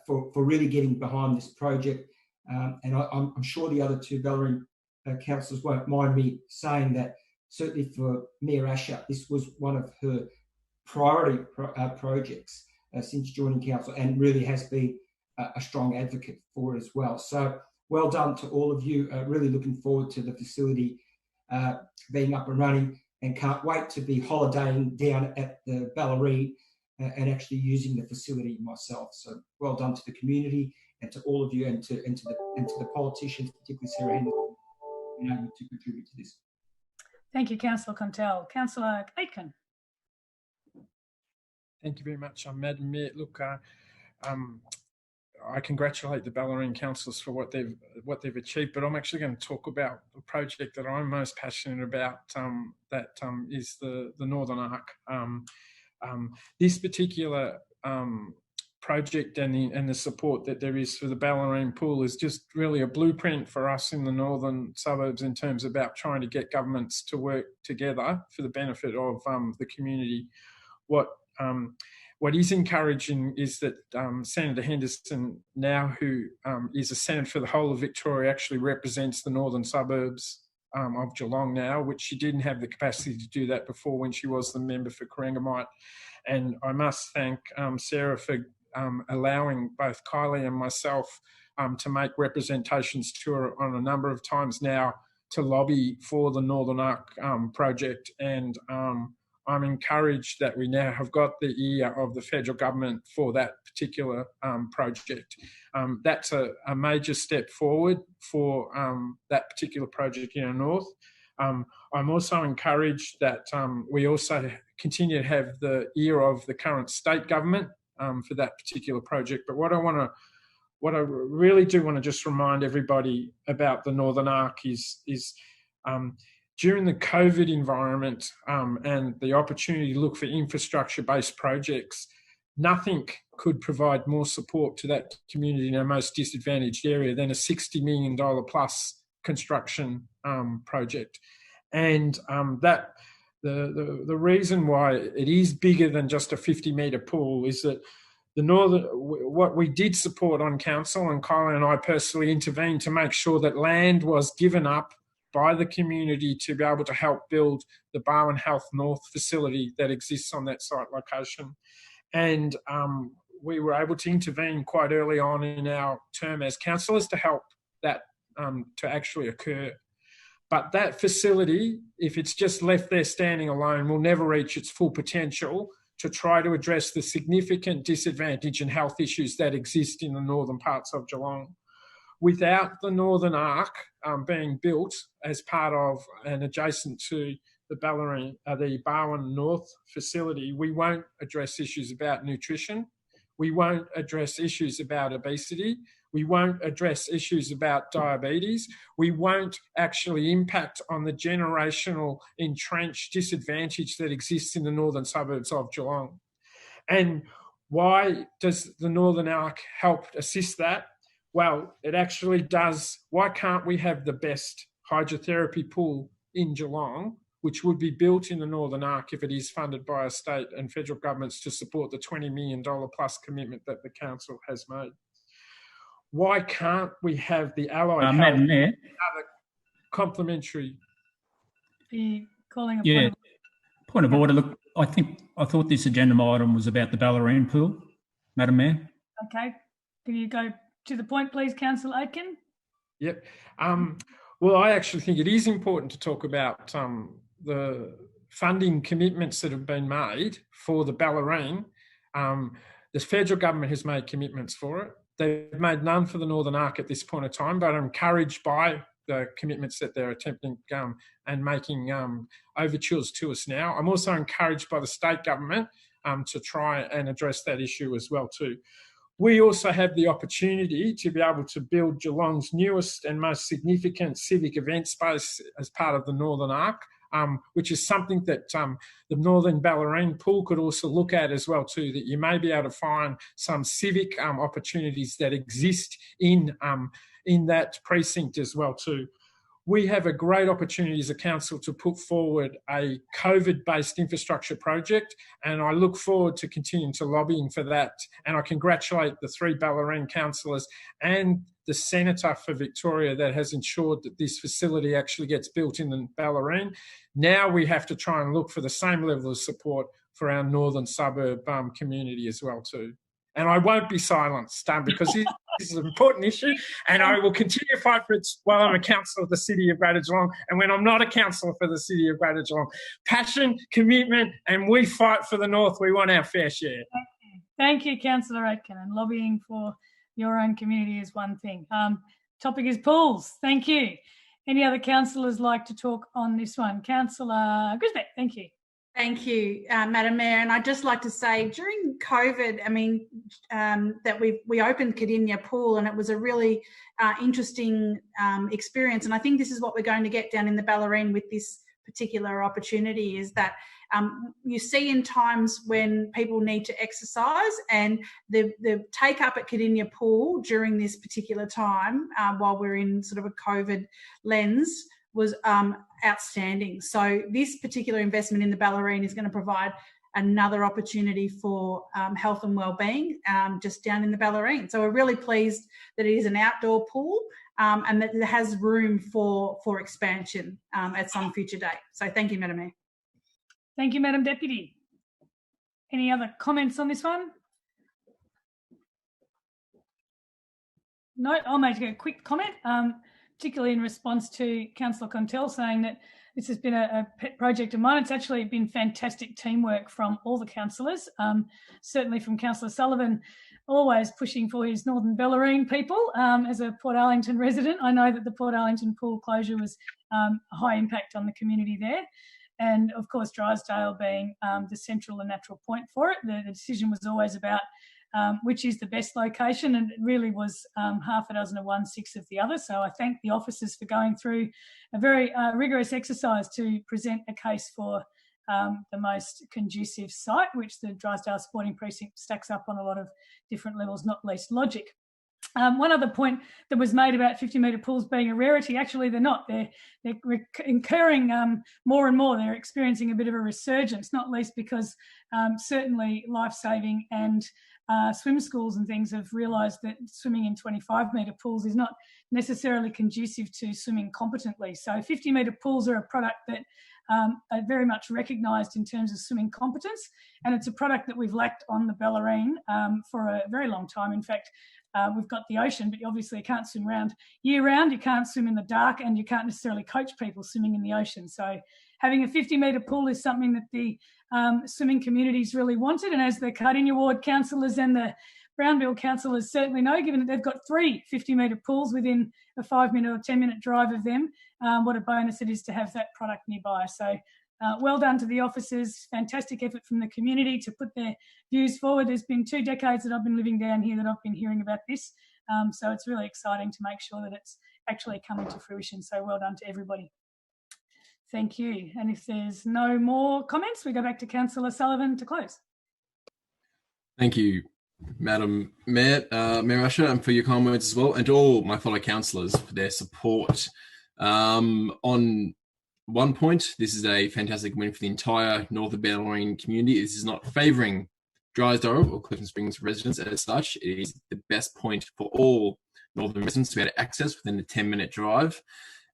for really getting behind this project. And I'm sure the other two Bellerin councillors won't mind me saying that certainly for Mayor Asher, this was one of her priority projects since joining council, and really has been a strong advocate for it as well. So well done to all of you. Really looking forward to the facility being up and running, and can't wait to be holidaying down at the Bellerin and actually using the facility myself. So well done to the community and to all of you, and to the politicians, particularly Sarah Henderson, being able to contribute to this. Thank you, Councillor Contell. Councillor Aitken. Thank you very much, Madam Mayor. Look, I congratulate the Bellerin councillors for what they've achieved, but I'm actually going to talk about the project that I'm most passionate about. Is the Northern Arc. This particular project and the support that there is for the Bellerin pool is just really a blueprint for us in the northern suburbs in terms about trying to get governments to work together for the benefit of the community. What is encouraging is that Senator Henderson, now who is a senator for the whole of Victoria, actually represents the northern suburbs of Geelong now, which she didn't have the capacity to do that before when she was the member for Corangamite. And I must thank Sarah for allowing both Kylie and myself to make representations to her on a number of times now to lobby for the Northern Arc project. And I'm encouraged that we now have got the ear of the federal government for that particular project. That's a major step forward for that particular project in the north. I'm also encouraged that we also continue to have the ear of the current state government for that particular project. But what I really do want to just remind everybody about the Northern Arc is during the COVID environment and the opportunity to look for infrastructure-based projects, nothing could provide more support to that community in our most disadvantaged area than a $60 million plus construction project. And that the reason why it is bigger than just a 50-metre pool is that what we did support on council, and Kylie and I personally intervened to make sure that land was given up by the community to be able to help build the Barwon Health North facility that exists on that site location. And we were able to intervene quite early on in our term as councillors to help that to actually occur. But that facility, if it's just left there standing alone, will never reach its full potential to try to address the significant disadvantage and health issues that exist in the northern parts of Geelong. Without the Northern Arc being built as part of and adjacent to the Barwon North facility, we won't address issues about nutrition. We won't address issues about obesity. We won't address issues about diabetes. We won't actually impact on the generational entrenched disadvantage that exists in the northern suburbs of Geelong. And why does the Northern Arc help assist that? Well, it actually does. Why can't we have the best hydrotherapy pool in Geelong, which would be built in the Northern Arc if it is funded by our state and federal governments to support the $20 million plus commitment that the council has made? Why can't we have the allied health and other complementary? Are you calling a Yeah, point of order? point of order. Look, I thought this agenda item was about the Bellerin pool, Madam Mayor. Okay. Can you go to the point, please, Councillor Aitken? Yep. Well, I actually think it is important to talk about the funding commitments that have been made for the Bellerin. The federal government has made commitments for it. They've made none for the Northern Arc at this point in time, but I'm encouraged by the commitments that they're attempting and making overtures to us now. I'm also encouraged by the state government to try and address that issue as well too. We also have the opportunity to be able to build Geelong's newest and most significant civic event space as part of the Northern Arc, which is something that the Northern Bellerin pool could also look at as well too, that you may be able to find some civic opportunities that exist in that precinct as well too. We have a great opportunity as a council to put forward a COVID-based infrastructure project, and I look forward to continuing to lobbying for that. And I congratulate the 3 Bellerin councillors and the Senator for Victoria that has ensured that this facility actually gets built in the Bellerin. Now we have to try and look for the same level of support for our northern suburb community as well too. And I won't be silenced because this is an important issue, and I will continue to fight for it while I'm a councillor of the City of Greater Geelong and when I'm not a councillor for the City of Greater Geelong. Passion, commitment, and we fight for the North. We want our fair share. Thank you, Councillor Aitken. And lobbying for your own community is one thing. Topic is pools. Thank you. Any other councillors like to talk on this one? Councillor Grisbeck, thank you. Thank you, Madam Mayor. And I'd just like to say during COVID, that we opened Cardinia Pool, and it was a really interesting experience. And I think this is what we're going to get down in the Bellerin with this particular opportunity, is that you see in times when people need to exercise, and the take up at Cardinia Pool during this particular time, while we're in sort of a COVID lens, was outstanding. So this particular investment in the Bellerin is going to provide another opportunity for health and wellbeing just down in the Bellerin. So we're really pleased that it is an outdoor pool and that it has room for expansion at some future date. So thank you, Madam Mayor. Thank you, Madam Deputy. Any other comments on this one? No, I'll make a quick comment. Particularly in response to Councillor Contell saying that this has been a pet project of mine. It's actually been fantastic teamwork from all the councillors, certainly from Councillor Sullivan, always pushing for his Northern Bellerin people. As a Port Arlington resident, I know that the Port Arlington pool closure was a high impact on the community there. And of course, Drysdale being the central and natural point for it. The decision was always about which is the best location, and it really was half a dozen of one, 6 of the other. So I thank the officers for going through a very rigorous exercise to present a case for the most conducive site, which the Drysdale Sporting Precinct stacks up on a lot of different levels, not least logic. One other point that was made about 50-metre pools being a rarity, actually they're not. They're incurring more and more. They're experiencing a bit of a resurgence, not least because certainly life-saving and swim schools and things have realised that swimming in 25-metre pools is not necessarily conducive to swimming competently. So 50-metre pools are a product that are very much recognised in terms of swimming competence, and it's a product that we've lacked on the Bellerin for a very long time. In fact, we've got the ocean, but you obviously can't swim year-round. You can't swim in the dark, and you can't necessarily coach people swimming in the ocean. So having a 50-metre pool is something that the swimming communities really wanted. And as the Cardinia Ward councillors and the Brownbill councillors certainly know, given that they've got 3 50-metre pools within a 5-minute or 10-minute drive of them, what a bonus it is to have that product nearby. So well done to the officers. Fantastic effort from the community to put their views forward. There's been 2 decades that I've been living down here that I've been hearing about this. So it's really exciting to make sure that it's actually coming to fruition. So well done to everybody. Thank you. And if there's no more comments, we go back to Councillor Sullivan to close. Thank you, Madam Mayor, Mayor Usher, and for your comments as well, and to all my fellow councillors for their support. On one point, this is a fantastic win for the entire Northern Bellerin community. This is not favouring Drysdale or Clifton Springs residents as such. It is the best point for all Northern residents to be able to access within a 10-minute drive.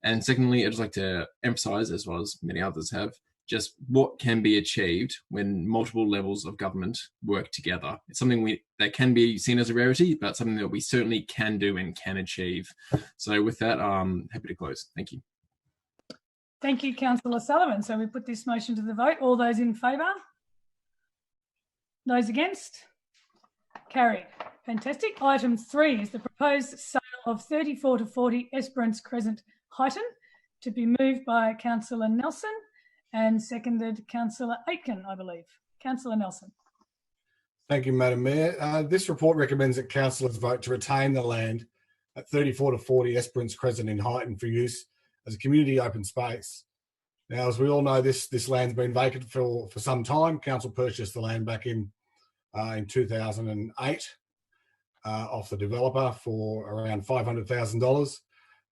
And secondly, I'd just like to emphasise, as well as many others have, just what can be achieved when multiple levels of government work together. It's something that can be seen as a rarity, but something that we certainly can do and can achieve. So with that, I'm happy to close. Thank you. Thank you, Councillor Sullivan. So we put this motion to the vote. All those in favour? Those against? Carried. Fantastic. Item 3 is the proposed sale of 34 to 40 Esperance Crescent, Heighton, to be moved by Councillor Nelson and seconded Councillor Aitken, I believe. Councillor Nelson. Thank you, Madam Mayor. This report recommends that councillors vote to retain the land at 34 to 40 Esperance Crescent in Heighton for use as a community open space. Now, as we all know, this land's been vacant for some time. Council purchased the land back in 2008 off the developer for around $500,000,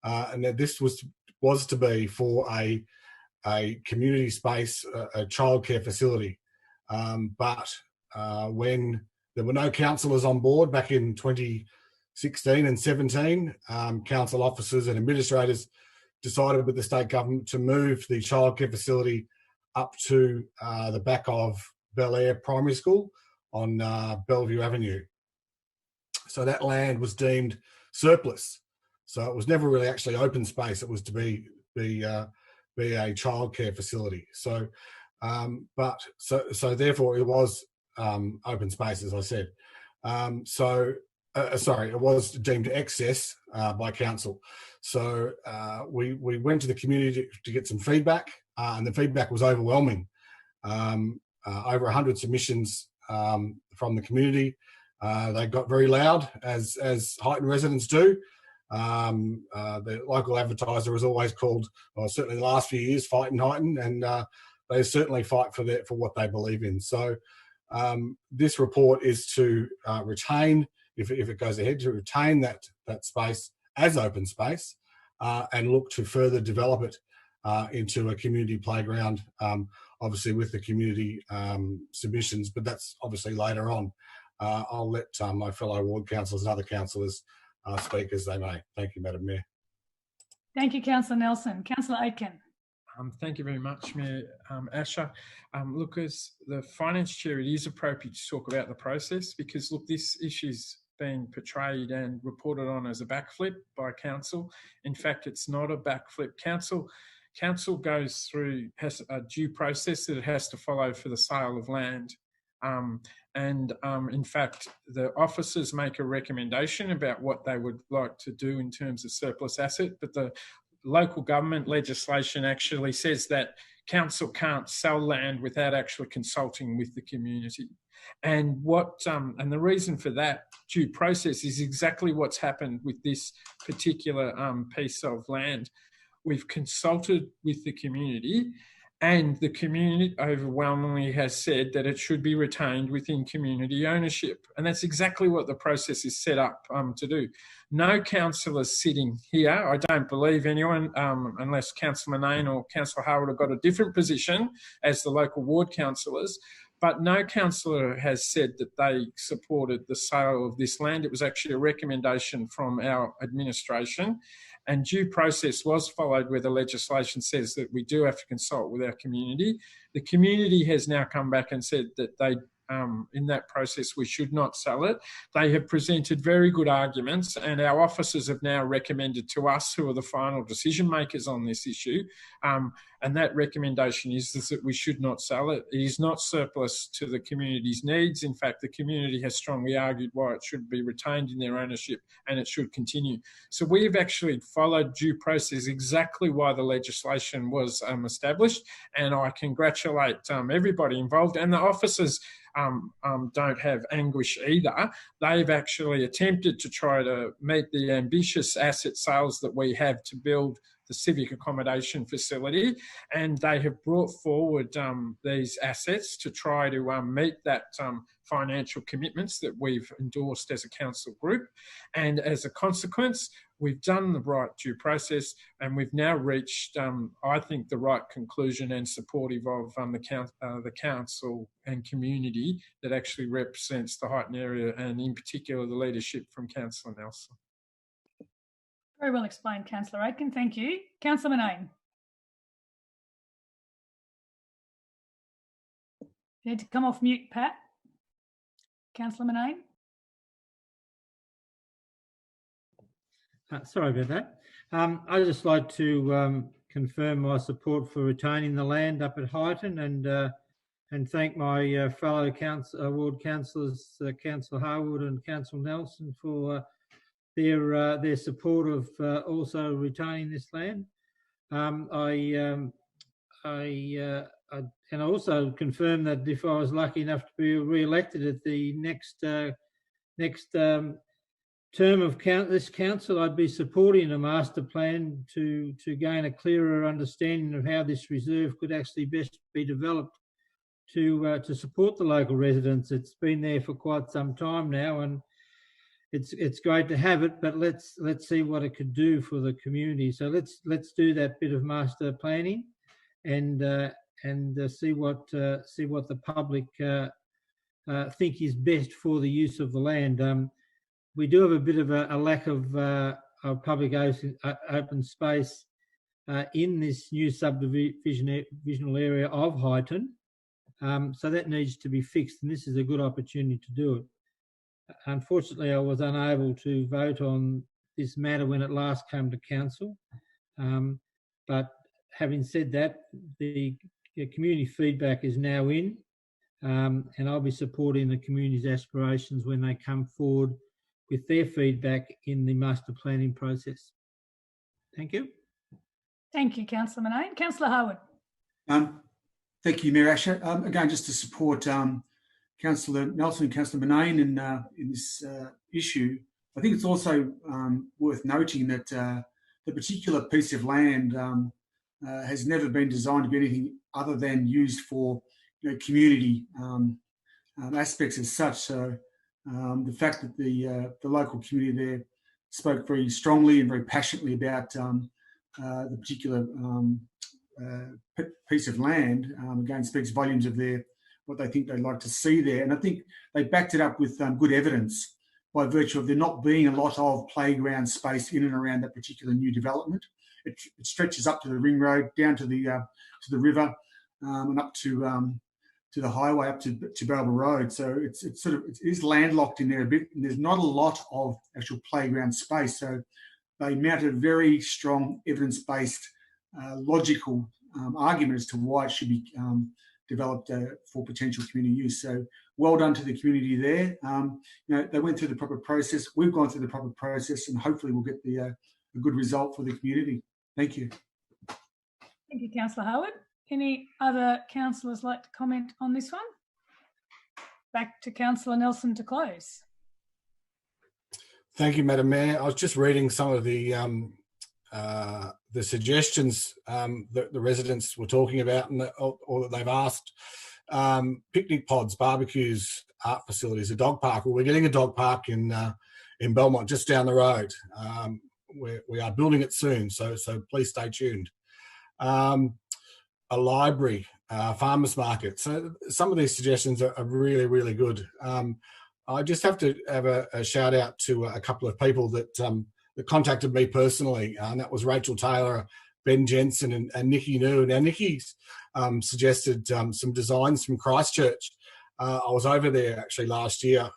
and that this was to be for a community space, a childcare facility. But when there were no councillors on board back in 2016 and 17, council officers and administrators decided with the state government to move the childcare facility up to the back of Bellerin Primary School on Bellevue Avenue. So that land was deemed surplus. So it was never really actually open space. It was to be a childcare facility. So, so therefore it was open space, as I said. Sorry, it was deemed excess by council. So we went to the community to get some feedback, and the feedback was overwhelming. Over 100 submissions from the community. They got very loud, as Heighton residents do. The local advertiser is always called, well, certainly the last few years, Fighting Heighton, and they certainly fight for what they believe in. So this report is to retain, if it goes ahead, to retain that space as open space and look to further develop it into a community playground, obviously with the community submissions, but that's obviously later on. I'll let my fellow ward councillors and other councillors speak as they may. Thank you, Madam Mayor. Thank you, Councillor Nelson. Councillor Aitken. Thank you very much, Mayor Asher. Look, as the Finance Chair, it is appropriate to talk about the process because, look, this issue's been portrayed and reported on as a backflip by Council. In fact, it's not a backflip. Council goes through, has a due process that it has to follow for the sale of land. In fact, the officers make a recommendation about what they would like to do in terms of surplus asset, but the local government legislation actually says that council can't sell land without actually consulting with the community. And and the reason for that due process is exactly what's happened with this particular piece of land. We've consulted with the community, and the community overwhelmingly has said that it should be retained within community ownership. And that's exactly what the process is set up to do. No councillors sitting here, I don't believe anyone, unless Councillor Manane or Councillor Harwood have got a different position as the local ward councillors, but no councillor has said that they supported the sale of this land. It was actually a recommendation from our administration. And due process was followed where the legislation says that we do have to consult with our community. The community has now come back and said that they, in that process, we should not sell it. They have presented very good arguments, and our officers have now recommended to us, who are the final decision makers on this issue, and that recommendation is that we should not sell it. It is not surplus to the community's needs. In fact, the community has strongly argued why it should be retained in their ownership and it should continue. So we have actually followed due process, exactly why the legislation was established, and I congratulate everybody involved, and the officers don't have anguish either. They've actually attempted to try to meet the ambitious asset sales that we have to build the civic accommodation facility, and they have brought forward these assets to try to meet that financial commitments that we've endorsed as a council group. And as a consequence, we've done the right due process, and we've now reached, I think, the right conclusion and supportive of the council and community that actually represents the Heighton area, and in particular the leadership from Councillor Nelson. Very well explained, Councillor Aitken. Thank you. Councillor Manane. You need to come off mute, Pat. Councillor Manane. Sorry about that. I'd just like to confirm my support for retaining the land up at Highton and thank my fellow ward councillors, Councillor Harwood and Councillor Nelson, for their support of also retaining this land. I also confirm that if I was lucky enough to be re-elected at the next term of this council, I'd be supporting a master plan to gain a clearer understanding of how this reserve could actually best be developed to support the local residents. It's been there for quite some time now, and it's great to have it, but let's see what it could do for the community. So let's do that bit of master planning and see what the public think is best for the use of the land. We do have a bit of a lack of public open space in this new subdivisional area of Highton, so that needs to be fixed, and this is a good opportunity to do it. Unfortunately, I was unable to vote on this matter when it last came to council, but having said that, the community feedback is now in, and I'll be supporting the community's aspirations when they come forward with their feedback in the master planning process. Thank you. Thank you, Councillor Manane. Councillor Harwood. Thank you, Mayor Asher. Again, just to support Councillor Nelson and Councillor Manane in this issue, I think it's also worth noting that the particular piece of land has never been designed to be anything other than used for community aspects as such. So the fact that the local community there spoke very strongly and very passionately about the particular piece of land, again, speaks volumes of what they think they'd like to see there. And I think they backed it up with good evidence by virtue of there not being a lot of playground space in and around that particular new development. It stretches up to the ring road, down to the river, and up to the highway, up to Bellerin Road. So it is landlocked in there a bit, and there's not a lot of actual playground space. So they mounted a very strong evidence-based, logical argument as to why it should be developed for potential community use. So well done to the community there. They went through the proper process. We've gone through the proper process, and hopefully we'll get a good result for the community. Thank you. Thank you, Councillor Howard. Any other councillors like to comment on this one? Back to Councillor Nelson to close. Thank you, Madam Mayor. I was just reading some of the suggestions that the residents were talking about or that they've asked. Picnic pods, barbecues, art facilities, a dog park. Well, we're getting a dog park in Belmont, just down the road. We are building it soon, so please stay tuned. A library, farmers market. So some of these suggestions are really, really good. I just have to have a shout out to a couple of people that contacted me personally, and that was Rachel Taylor, Ben Jensen, and Nikki New. Now, Nikki's suggested some designs from Christchurch. I was over there actually last year,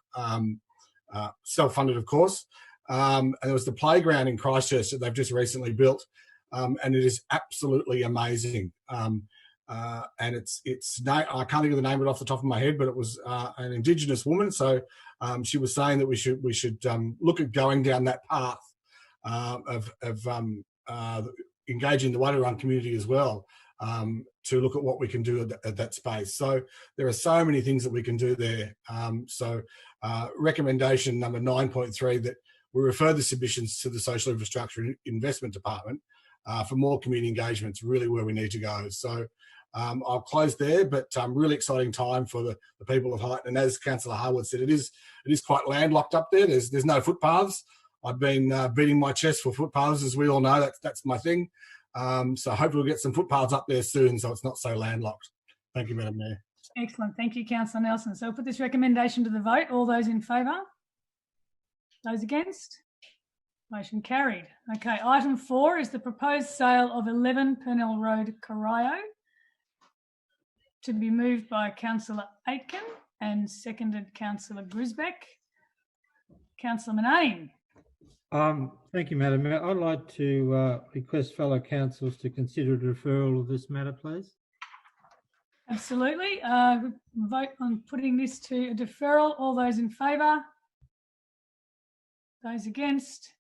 self-funded, of course, and there was the playground in Christchurch that they've just recently built, and it is absolutely amazing. And it's I can't think of the name of it off the top of my head, but it was an Indigenous woman. So she was saying that we should look at going down that path of engaging the Wadawurrung community as well, to look at what we can do at that space. So there are so many things that we can do there. Recommendation number 9.3, that we refer the submissions to the Social Infrastructure Investment Department for more community engagement. It's really where we need to go. So I'll close there, but really exciting time for the people of Highton. And as Councillor Harwood said, it is quite landlocked up there. There's no footpaths. I've been beating my chest for footpaths, as we all know. That's my thing. So hopefully we'll get some footpaths up there soon, so it's not so landlocked. Thank you, Madam Mayor. Excellent. Thank you, Councillor Nelson. So I'll put this recommendation to the vote. All those in favour? Those against? Motion carried. Okay, item 4 is the proposed sale of 11 Purnell Road, Corio, to be moved by Councillor Aitken and seconded Councillor Grisbeck. Councillor Manane. Thank you, Madam Mayor. I'd like to request fellow councillors to consider the referral of this matter, please. Absolutely. Vote on putting this to a deferral. All those in favour? Those against?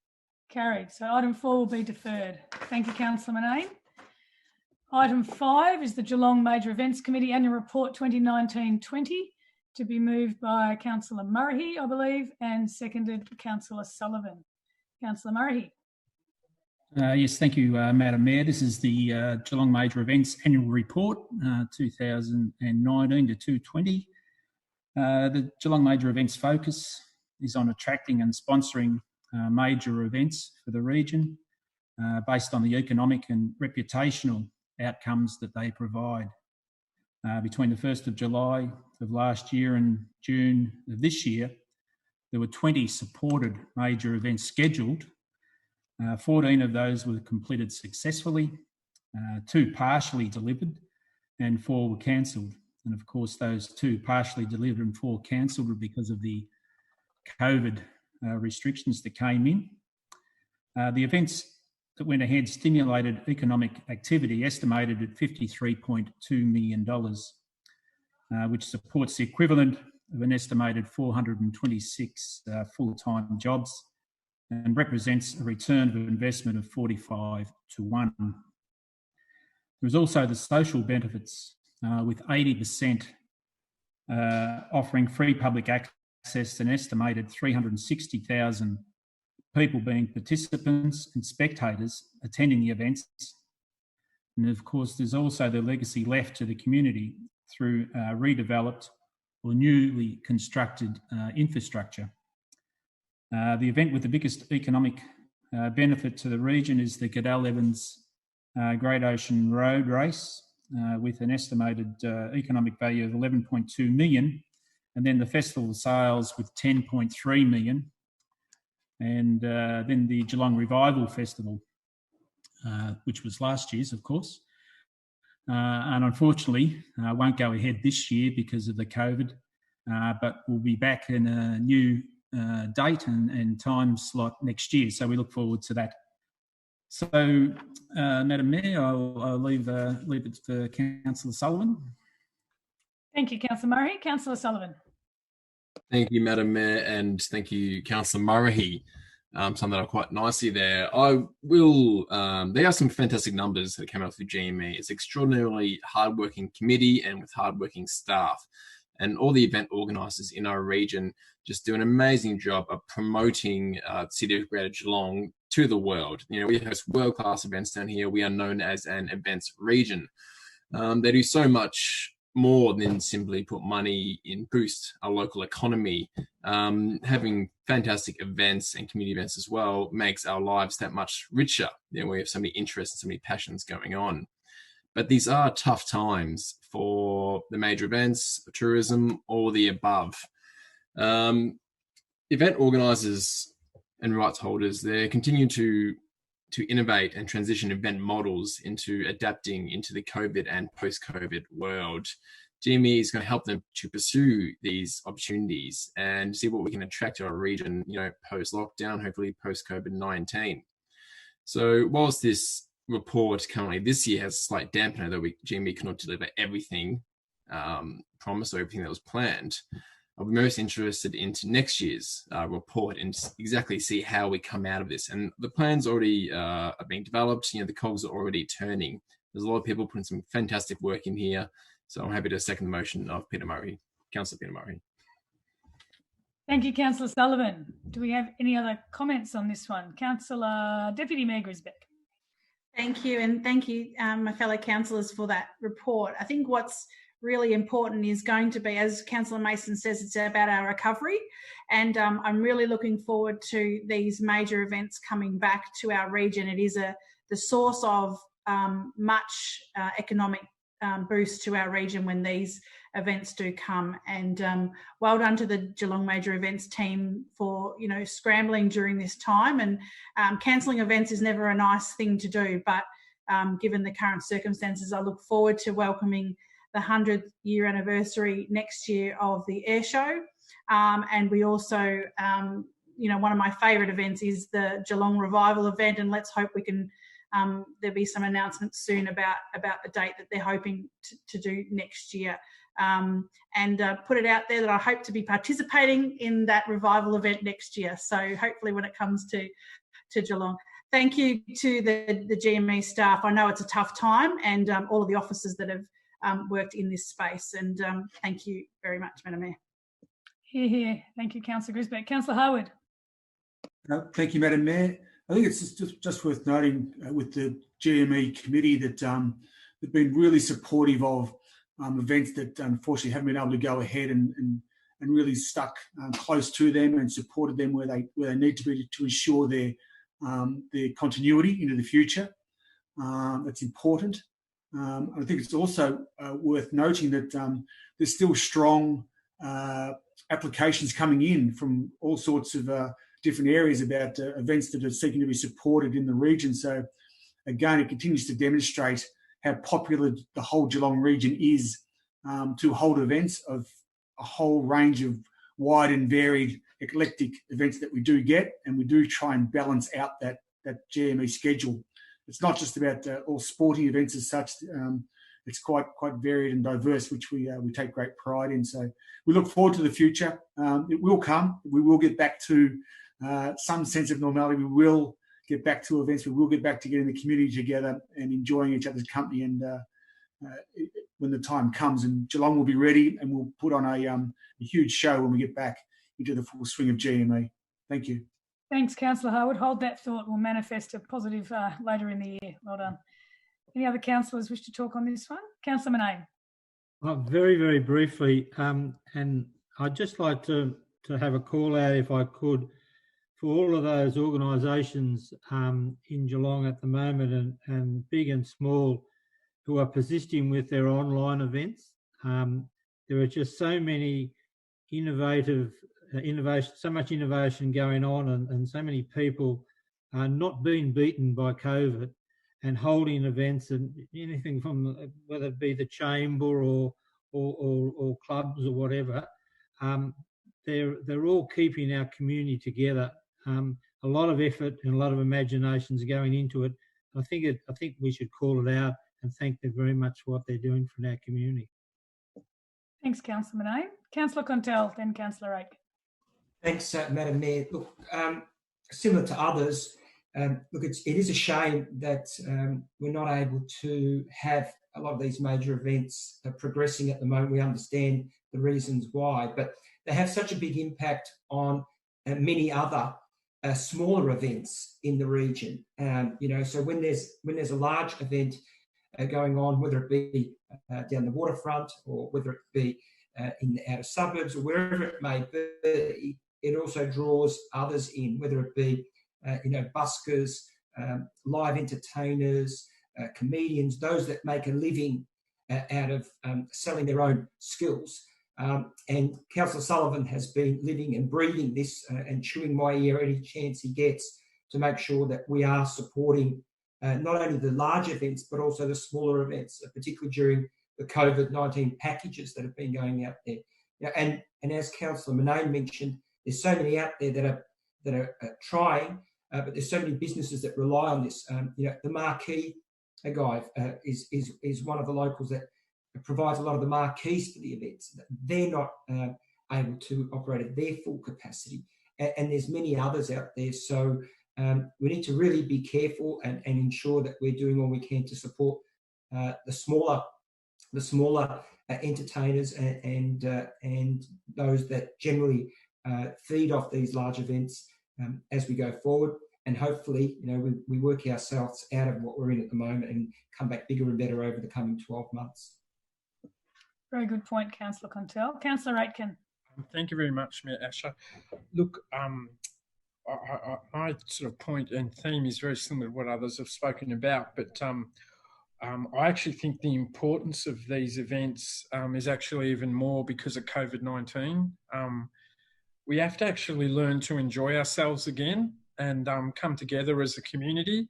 Carried. So item 4 will be deferred. Thank you, Councillor Manane. Item 5 is the Geelong Major Events Committee Annual Report 2019-20, to be moved by Councillor Murray, I believe, and seconded Councillor Sullivan. Councillor Murray. Yes, thank you, Madam Mayor. This is the Geelong Major Events Annual Report 2019 to 2020. The Geelong Major Events focus is on attracting and sponsoring major events for the region based on the economic and reputational outcomes that they provide. Between the 1st of July of last year and June of this year, there were 20 supported major events scheduled. 14 of those were completed successfully, 2 partially delivered, and 4 were cancelled. And of course, those 2 partially delivered and 4 cancelled were because of the COVID restrictions that came in. The events that went ahead stimulated economic activity estimated at $53.2 million, which supports the equivalent of an estimated 426 full-time jobs and represents a return of investment of 45 to 1. There's also the social benefits, with 80% offering free public access to an estimated 360,000 people being participants and spectators attending the events. And of course, there's also the legacy left to the community through redeveloped or newly constructed infrastructure. The event with the biggest economic benefit to the region is the Cadell Evans Great Ocean Road Race, with an estimated economic value of 11.2 million, and then the festival sales with 10.3 million, and then the Geelong Revival Festival, which was last year's, of course, and unfortunately won't go ahead this year because of the COVID, but we'll be back in a new date and time slot next year, so we look forward to that. So, Madam Mayor, I'll leave it for Councillor Sullivan. Thank you, Councillor Murray. Councillor Sullivan. Thank you, Madam Mayor, and thank you, Councillor Murray. Summed that up quite nicely there. I will. There are some fantastic numbers that came out through GME. It's extraordinarily hardworking committee and with hardworking staff, and all the event organisers in our region just do an amazing job of promoting the City of Greater Geelong to the world. You know, we host world-class events down here. We are known as an events region. They do so much more than simply put money in boost our local economy. Having fantastic events and community events as well makes our lives that much richer. You know, we have so many interests and so many passions going on. But these are tough times for the major events, tourism, all the above. Event organisers and rights holders, they continue to innovate and transition event models into adapting into the COVID and post-COVID world. GME is going to help them to pursue these opportunities and see what we can attract to our region, you know, post-lockdown, hopefully post-COVID-19. So whilst this report currently this year has a slight dampener, though GME cannot deliver everything promised or everything that was planned, I'll be most interested into next year's report and exactly see how we come out of this. And the plans already are being developed. You know, the cogs are already turning. There's a lot of people putting some fantastic work in here. So I'm happy to second the motion of Peter Murray, Councillor Peter Murray. Thank you, Councillor Sullivan. Do we have any other comments on this one? Councillor Deputy Mayor Grisbeck. Thank you, and thank you, my fellow councillors, for that report. I think what's really important is going to be, as Councillor Mason says, it's about our recovery, and I'm really looking forward to these major events coming back to our region. It is the source of much economic boost to our region when these events do come. And well done to the Geelong Major Events team for, you know, scrambling during this time. And cancelling events is never a nice thing to do, but given the current circumstances, I look forward to welcoming the 100th year anniversary next year of the air show. And we also, you know, one of my favourite events is the Geelong Revival event, and let's hope we can there'll be some announcements soon about the date that they're hoping to do next year. And put it out there that I hope to be participating in that revival event next year. So hopefully when it comes to Geelong. Thank you to the GME staff. I know it's a tough time, and all of the officers that have worked in this space. And thank you very much, Madam Mayor. Hear, hear. Thank you, Councillor Grisbeck. Councillor Howard. Thank you, Madam Mayor. I think it's just worth noting with the GME committee that they've been really supportive of events that unfortunately haven't been able to go ahead, and really stuck close to them and supported them where they need to be to ensure their continuity into the future. That's important. I think it's also worth noting that there's still strong applications coming in from all sorts of different areas about events that are seeking to be supported in the region. So again, it continues to demonstrate how popular the whole Geelong region is to hold events of a whole range of wide and varied eclectic events that we do get, and we do try and balance out that GME schedule. It's not just about all sporting events as such. It's quite varied and diverse, which we take great pride in. So we look forward to the future. It will come. We will get back to some sense of normality. We will get back to events. We will get back to getting the community together and enjoying each other's company. And when the time comes, and Geelong will be ready, and we'll put on a huge show when we get back into the full swing of GME. Thank you. Thanks, Councillor Howard. Hold that thought. We'll manifest a positive later in the year. Well done. Any other councillors wish to talk on this one? Councillor Manane. Very, very briefly, and I'd just like to have a call out, if I could, for all of those organisations in Geelong at the moment, and big and small, who are persisting with their online events. There are just so many so much innovation going on, and so many people are not being beaten by COVID and holding events, and anything from whether it be the chamber or clubs or whatever. They're all keeping our community together. A lot of effort and a lot of imaginations going into it. I think we should call it out and thank them very much for what they're doing for our community. Thanks, Councillor Manane. Councillor Contell, then Councillor Aitken. Thanks, Madam Mayor. Look, similar to others, look, it is a shame that we're not able to have a lot of these major events progressing at the moment. We understand the reasons why, but they have such a big impact on many other smaller events in the region. So when there's a large event going on, whether it be down the waterfront or whether it be in the outer suburbs or wherever it may be, it also draws others in, whether it be buskers, live entertainers, comedians, those that make a living out of selling their own skills. And Councillor Sullivan has been living and breathing this and chewing my ear any chance he gets to make sure that we are supporting not only the large events but also the smaller events, particularly during the COVID-19 packages that have been going out there. And as Councillor Manane mentioned, there's so many out there that are trying, but there's so many businesses that rely on this. The Marquee guy is one of the locals that provides a lot of the marquees for the events. They're not able to operate at their full capacity, and there's many others out there. So we need to really be careful and ensure that we're doing all we can to support the smaller entertainers and those that generally feed off these large events as we go forward. And hopefully, we work ourselves out of what we're in at the moment and come back bigger and better over the coming 12 months. Very good point, Councillor Contell. Councillor Aitken. Thank you very much, Mayor Asher. Look, my sort of point and theme is very similar to what others have spoken about, but I actually think the importance of these events is actually even more because of COVID-19. We have to actually learn to enjoy ourselves again and come together as a community.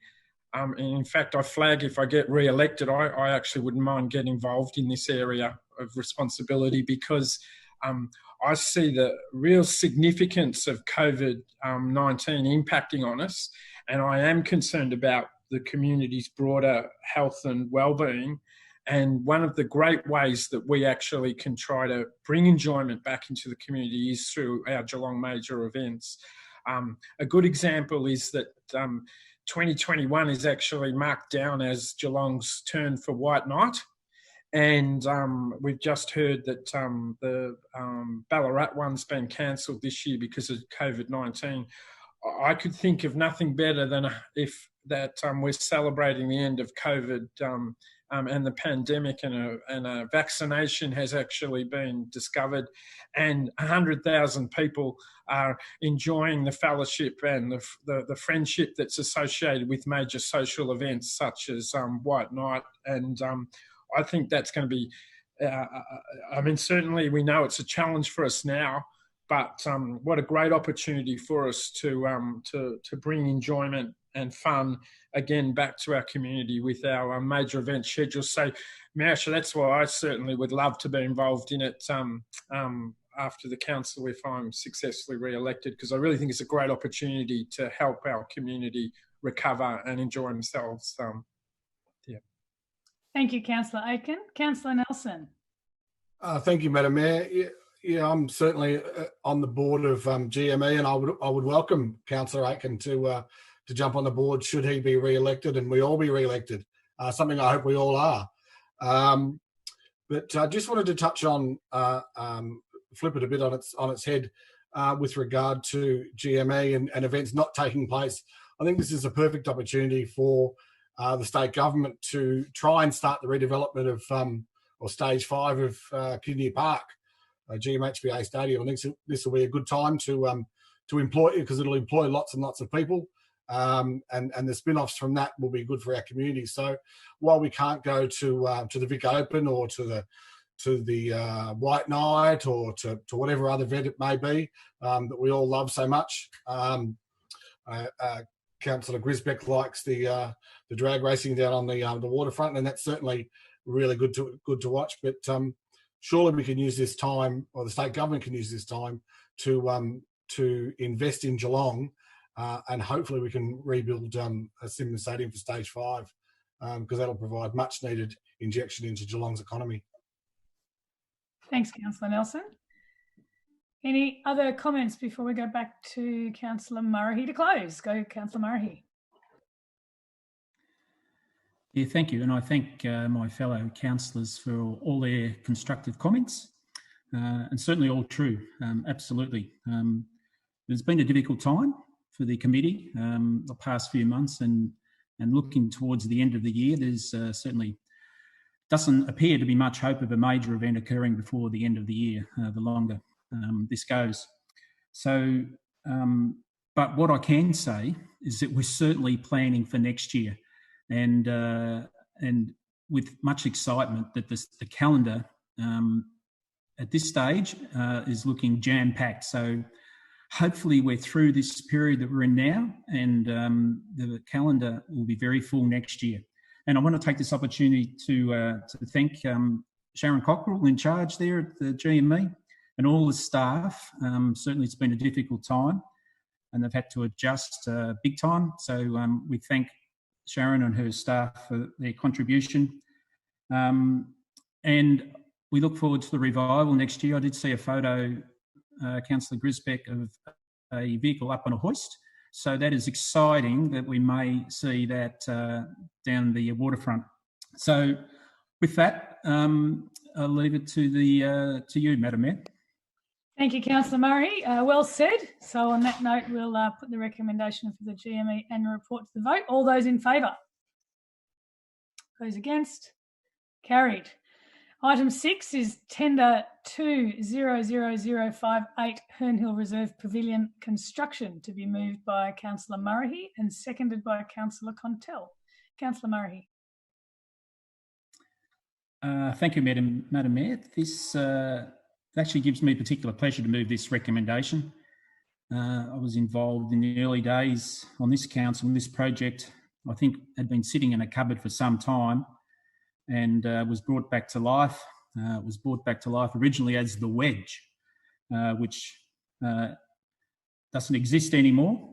And in fact, I flag if I get re-elected, I actually wouldn't mind getting involved in this area of responsibility because I see the real significance of COVID-19 impacting on us, and I am concerned about the community's broader health and well-being. And one of the great ways that we actually can try to bring enjoyment back into the community is through our Geelong major events. A good example is that 2021 is actually marked down as Geelong's turn for White Night. And we've just heard that the Bellerin one's been cancelled this year because of COVID-19. I could think of nothing better than if that we're celebrating the end of COVID and the pandemic, and a vaccination has actually been discovered, and 100,000 people are enjoying the fellowship and the friendship that's associated with major social events such as White Night. And I think that's going to be, I mean, certainly we know it's a challenge for us now, but what a great opportunity for us to bring enjoyment and fun again back to our community with our major event schedule. So, Marsha, that's why I certainly would love to be involved in it after the council if I'm successfully re-elected, because I really think it's a great opportunity to help our community recover and enjoy themselves. Yeah. Thank you, Councillor Aitken. Councillor Nelson. Thank you, Madam Mayor. Yeah, I'm certainly on the board of GME, and I would welcome Councillor Aitken to jump on the board should he be re-elected and we all be re-elected. Something I hope we all are. But I just wanted to touch on, flip it a bit on its head with regard to GME and events not taking place. I think this is a perfect opportunity for the state government to try and start the redevelopment of or stage 5 of Kidney Park, GMHBA Stadium. I think this will be a good time to employ, because it'll employ lots and lots of people, and the spin-offs from that will be good for our community. So while we can't go to the Vic Open or to the White Night or to whatever other event it may be that we all love so much, Councillor Grisbeck likes the drag racing down on the waterfront, and that's certainly really good to watch. But surely we can use this time, or the state government can use this time to invest in Geelong, and hopefully we can rebuild a similar stadium for stage 5, because that'll provide much needed injection into Geelong's economy. Thanks, Councillor Nelson. Any other comments before we go back to Councillor Murray to close? Go, Councillor Murray. Yeah, thank you. And I thank my fellow councillors for all their constructive comments, and certainly all true, absolutely. It's been a difficult time for the committee the past few months, and looking towards the end of the year, there's certainly doesn't appear to be much hope of a major event occurring before the end of the year, the longer this goes. So, but what I can say is that we're certainly planning for next year, and with much excitement that the calendar at this stage is looking jam-packed. So hopefully we're through this period that we're in now, and the calendar will be very full next year. And I want to take this opportunity to thank Sharon Cockrell, in charge there at the GME, and all the staff. Certainly it's been a difficult time and they've had to adjust big time. So we thank Sharon and her staff for their contribution. And we look forward to the revival next year. I did see a photo, Councillor Grisbeck, of a vehicle up on a hoist. So that is exciting that we may see that down the waterfront. So with that, I'll leave it to you, Madam Mayor. Thank you, Councillor Murray. Well said. So on that note, we'll put the recommendation for the GME annual report to the vote. All those in favour? Those against? Carried. Item 6 is tender 200058 Hernhill Reserve Pavilion construction, to be moved by Councillor Murray and seconded by Councillor Contell. Councillor Murray. Thank you, Madam Mayor. This actually gives me particular pleasure to move this recommendation. I was involved in the early days on this council, and this project, I think, had been sitting in a cupboard for some time and was brought back to life. It was brought back to life originally as the Wedge, which doesn't exist anymore.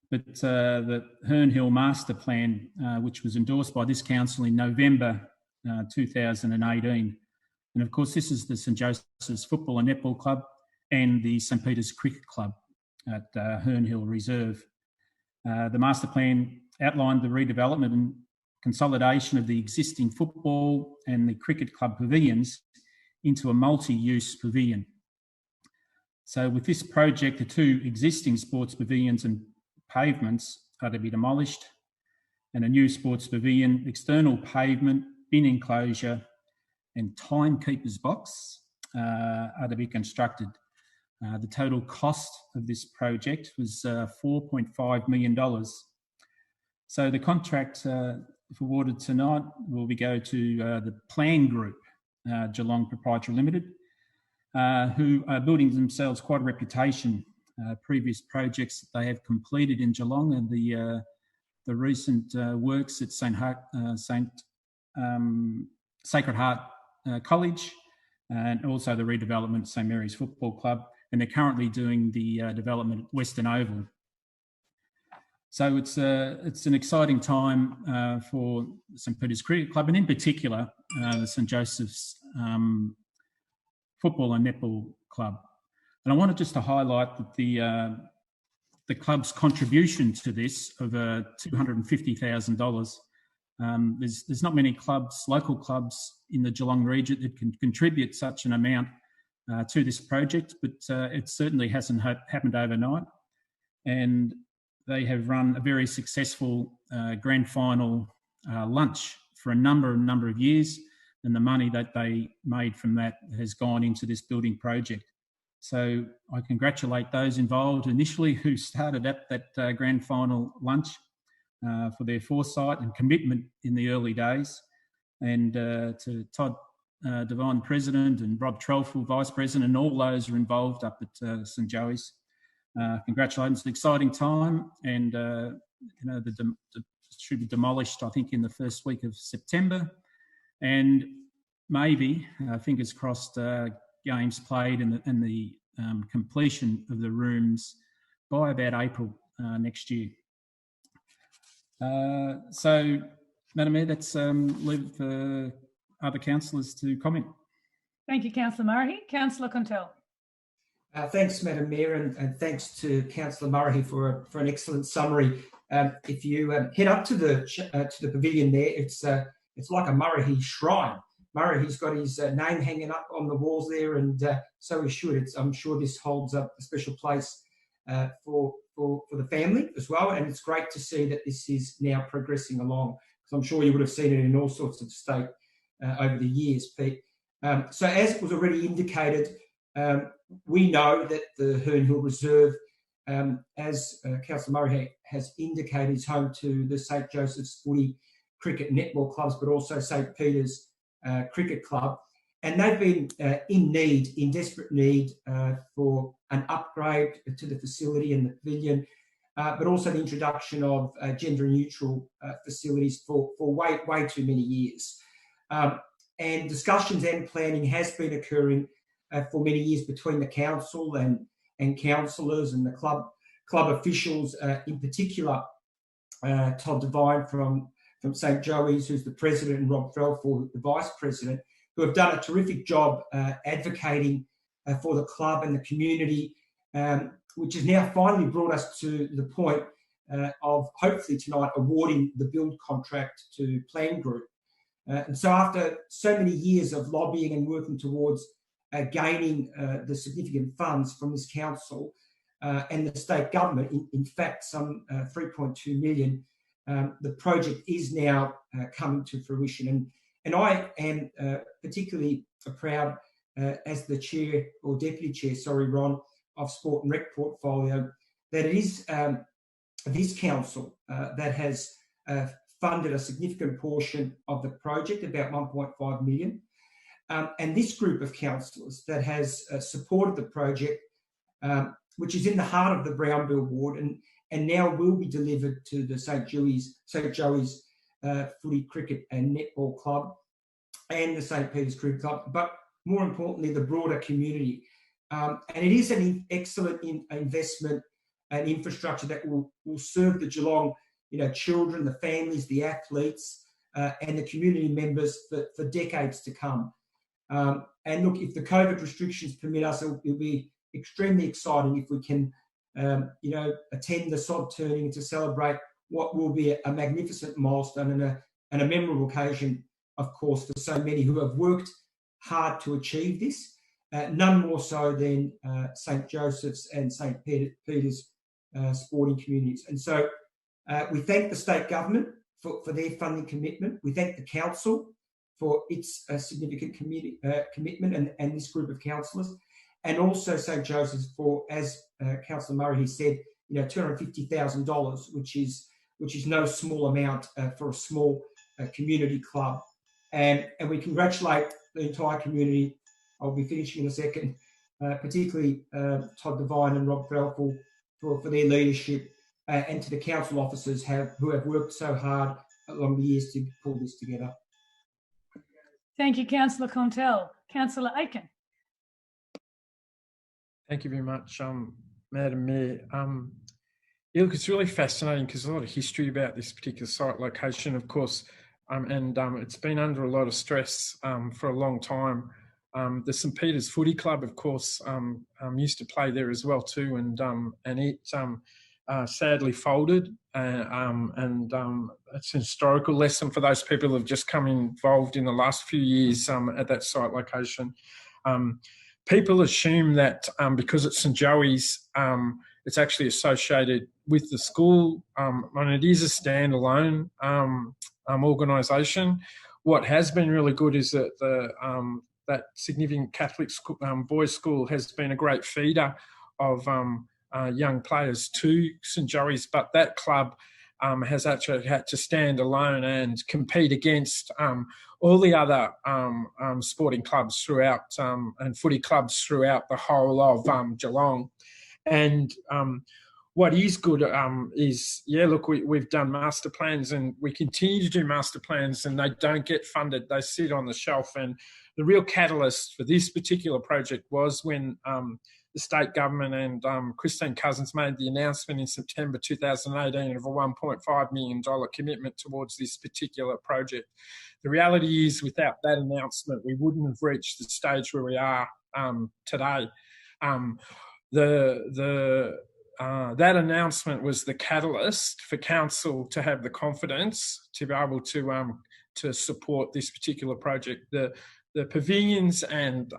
But the Herne Hill Master Plan, which was endorsed by this council in November 2018. And of course, this is the St Joseph's Football and Netball Club and the St Peter's Cricket Club at Herne Hill Reserve. The master plan outlined the redevelopment and consolidation of the existing football and the cricket club pavilions into a multi-use pavilion. So with this project, the two existing sports pavilions and pavements are to be demolished, and a new sports pavilion, external pavement, bin enclosure and timekeeper's box are to be constructed. The total cost of this project was $4.5 million. So the contract, if awarded tonight, will go to the Plan Group, Geelong Proprietary Limited, who are building themselves quite a reputation. Previous projects that they have completed in Geelong and the recent works at Sacred Heart College, and also the redevelopment of St Mary's Football Club, and they're currently doing the development at Western Oval. So it's an exciting time for St Peter's Cricket Club, and in particular the St Joseph's Football and Netball Club. And I wanted just to highlight that the club's contribution to this of $250,000. There's not many clubs, local clubs in the Geelong region that can contribute such an amount to this project, but it certainly hasn't happened overnight. And they have run a very successful grand final lunch for a number of years, and the money that they made from that has gone into this building project. So I congratulate those involved initially who started at that grand final lunch for their foresight and commitment in the early days, and to Todd Devine, President, and Rob Trelful, Vice President, and all those who are involved up at St Joey's. Congratulations, it's an exciting time, and the should be demolished, I think, in the first week of September, and maybe, fingers crossed, games played and the completion of the rooms by about April next year. So, Madam Mayor, let's leave for other councillors to comment. Thank you, Councillor Murray. Councillor Contell. Thanks, Madam Mayor, and thanks to Councillor Murray for an excellent summary. If you head up to the pavilion there, it's like a Murray shrine. Murray, he's got his name hanging up on the walls there, and so he should. I'm sure this holds up a special place for the family as well, and it's great to see that this is now progressing along, because I'm sure you would have seen it in all sorts of state over the years, Pete. So as it was already indicated, we know that the Herne Hill Reserve, as Councillor Murray has indicated, is home to the St Joseph's Footy, Cricket, Netball clubs, but also St Peter's Cricket Club, and they've been in desperate need for an upgrade to the facility and the pavilion, but also the introduction of gender-neutral facilities for way too many years. And discussions and planning has been occurring for many years between the council and councillors and the club officials, in particular Todd Devine from St Joey's, who's the president, and Rob Trelful, the vice president, who have done a terrific job advocating for the club and the community, which has now finally brought us to the point of hopefully tonight awarding the build contract to Plan Group. And so after so many years of lobbying and working towards gaining the significant funds from this council and the state government, in fact some 3.2 million, the project is now coming to fruition. And I am particularly proud as the chair, or deputy chair, sorry, Ron, of Sport and Rec Portfolio, that it is this council that has funded a significant portion of the project, about 1.5 million. And this group of councillors that has supported the project, which is in the heart of the Brownbill ward, and now will be delivered to the St. Joey's Footy, Cricket and Netball Club and the St. Peter's Cricket Club, but more importantly, the broader community. And it is an excellent investment and infrastructure that will serve the Geelong, children, the families, the athletes, and the community members for decades to come. And look, if the COVID restrictions permit us, it'll be extremely exciting if we can, attend the sod turning to celebrate what will be a magnificent milestone and a memorable occasion, of course, for so many who have worked hard to achieve this, none more so than St. Joseph's and St. Peter's sporting communities. And so we thank the state government for their funding commitment. We thank the council for its significant commitment and this group of councillors, and also St. Joseph's for, as Councillor Murray has said, $250,000, which is no small amount for a small community club. And we congratulate the entire community. I'll be finishing in a second, particularly Todd Devine and Rob Felfel for their leadership, and to the council officers who have worked so hard along the years to pull this together. Thank you, Councillor Contell. Councillor Aitken. Thank you very much, Madam Mayor. Look, it's really fascinating because there's a lot of history about this particular site location, of course, and it's been under a lot of stress for a long time. The St. Peter's Footy Club, of course, used to play there as well too, and it sadly folded. And it's a historical lesson for those people who have just come involved in the last few years at that site location. People assume that because it's St. Joey's, it's actually associated with the school, and it is a standalone organisation. What has been really good is that that significant Catholic school, boys' school has been a great feeder of young players to St. Joey's, but that club has actually had to stand alone and compete against all the other sporting clubs throughout and footy clubs throughout the whole of Geelong. And what is good is, look, we've done master plans and we continue to do master plans, and they don't get funded. They sit on the shelf. And the real catalyst for this particular project was when the state government and Christine Cousins made the announcement in September 2018 of a $1.5 million commitment towards this particular project. The reality is, without that announcement, we wouldn't have reached the stage where we are today. That announcement was the catalyst for council to have the confidence to be able to support this particular project. The pavilions and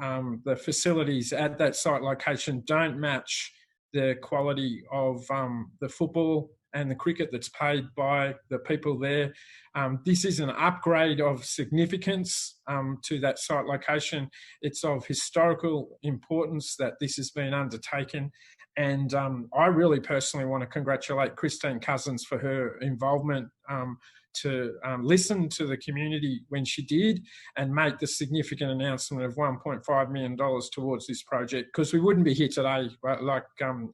the facilities at that site location don't match the quality of the football and the cricket that's played by the people there. This is an upgrade of significance to that site location. It's of historical importance that this has been undertaken. And I really personally want to congratulate Christine Cousins for her involvement to listen to the community when she did and make the significant announcement of $1.5 million towards this project, because we wouldn't be here today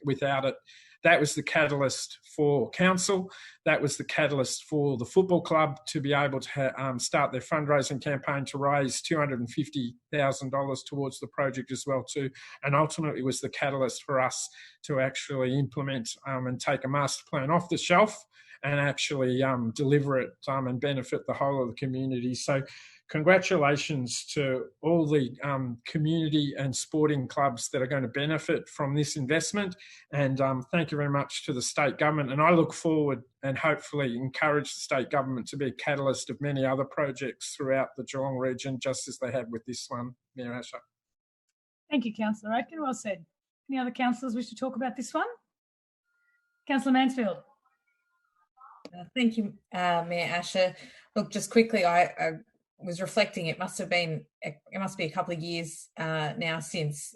without it. That was the catalyst for council. That was the catalyst for the football club to be able to start their fundraising campaign to raise $250,000 towards the project as well too. And ultimately was the catalyst for us to actually implement and take a master plan off the shelf and actually deliver it and benefit the whole of the community. So congratulations to all the community and sporting clubs that are going to benefit from this investment. And thank you very much to the state government. And I look forward and hopefully encourage the state government to be a catalyst of many other projects throughout the Geelong region, just as they have with this one, Mayor Asher. Thank you, Councillor Aitken. Well said. Any other councillors wish to talk about this one? Councillor Mansfield. Thank you, Mayor Asher. Look, just quickly, I was reflecting. It must be a couple of years now since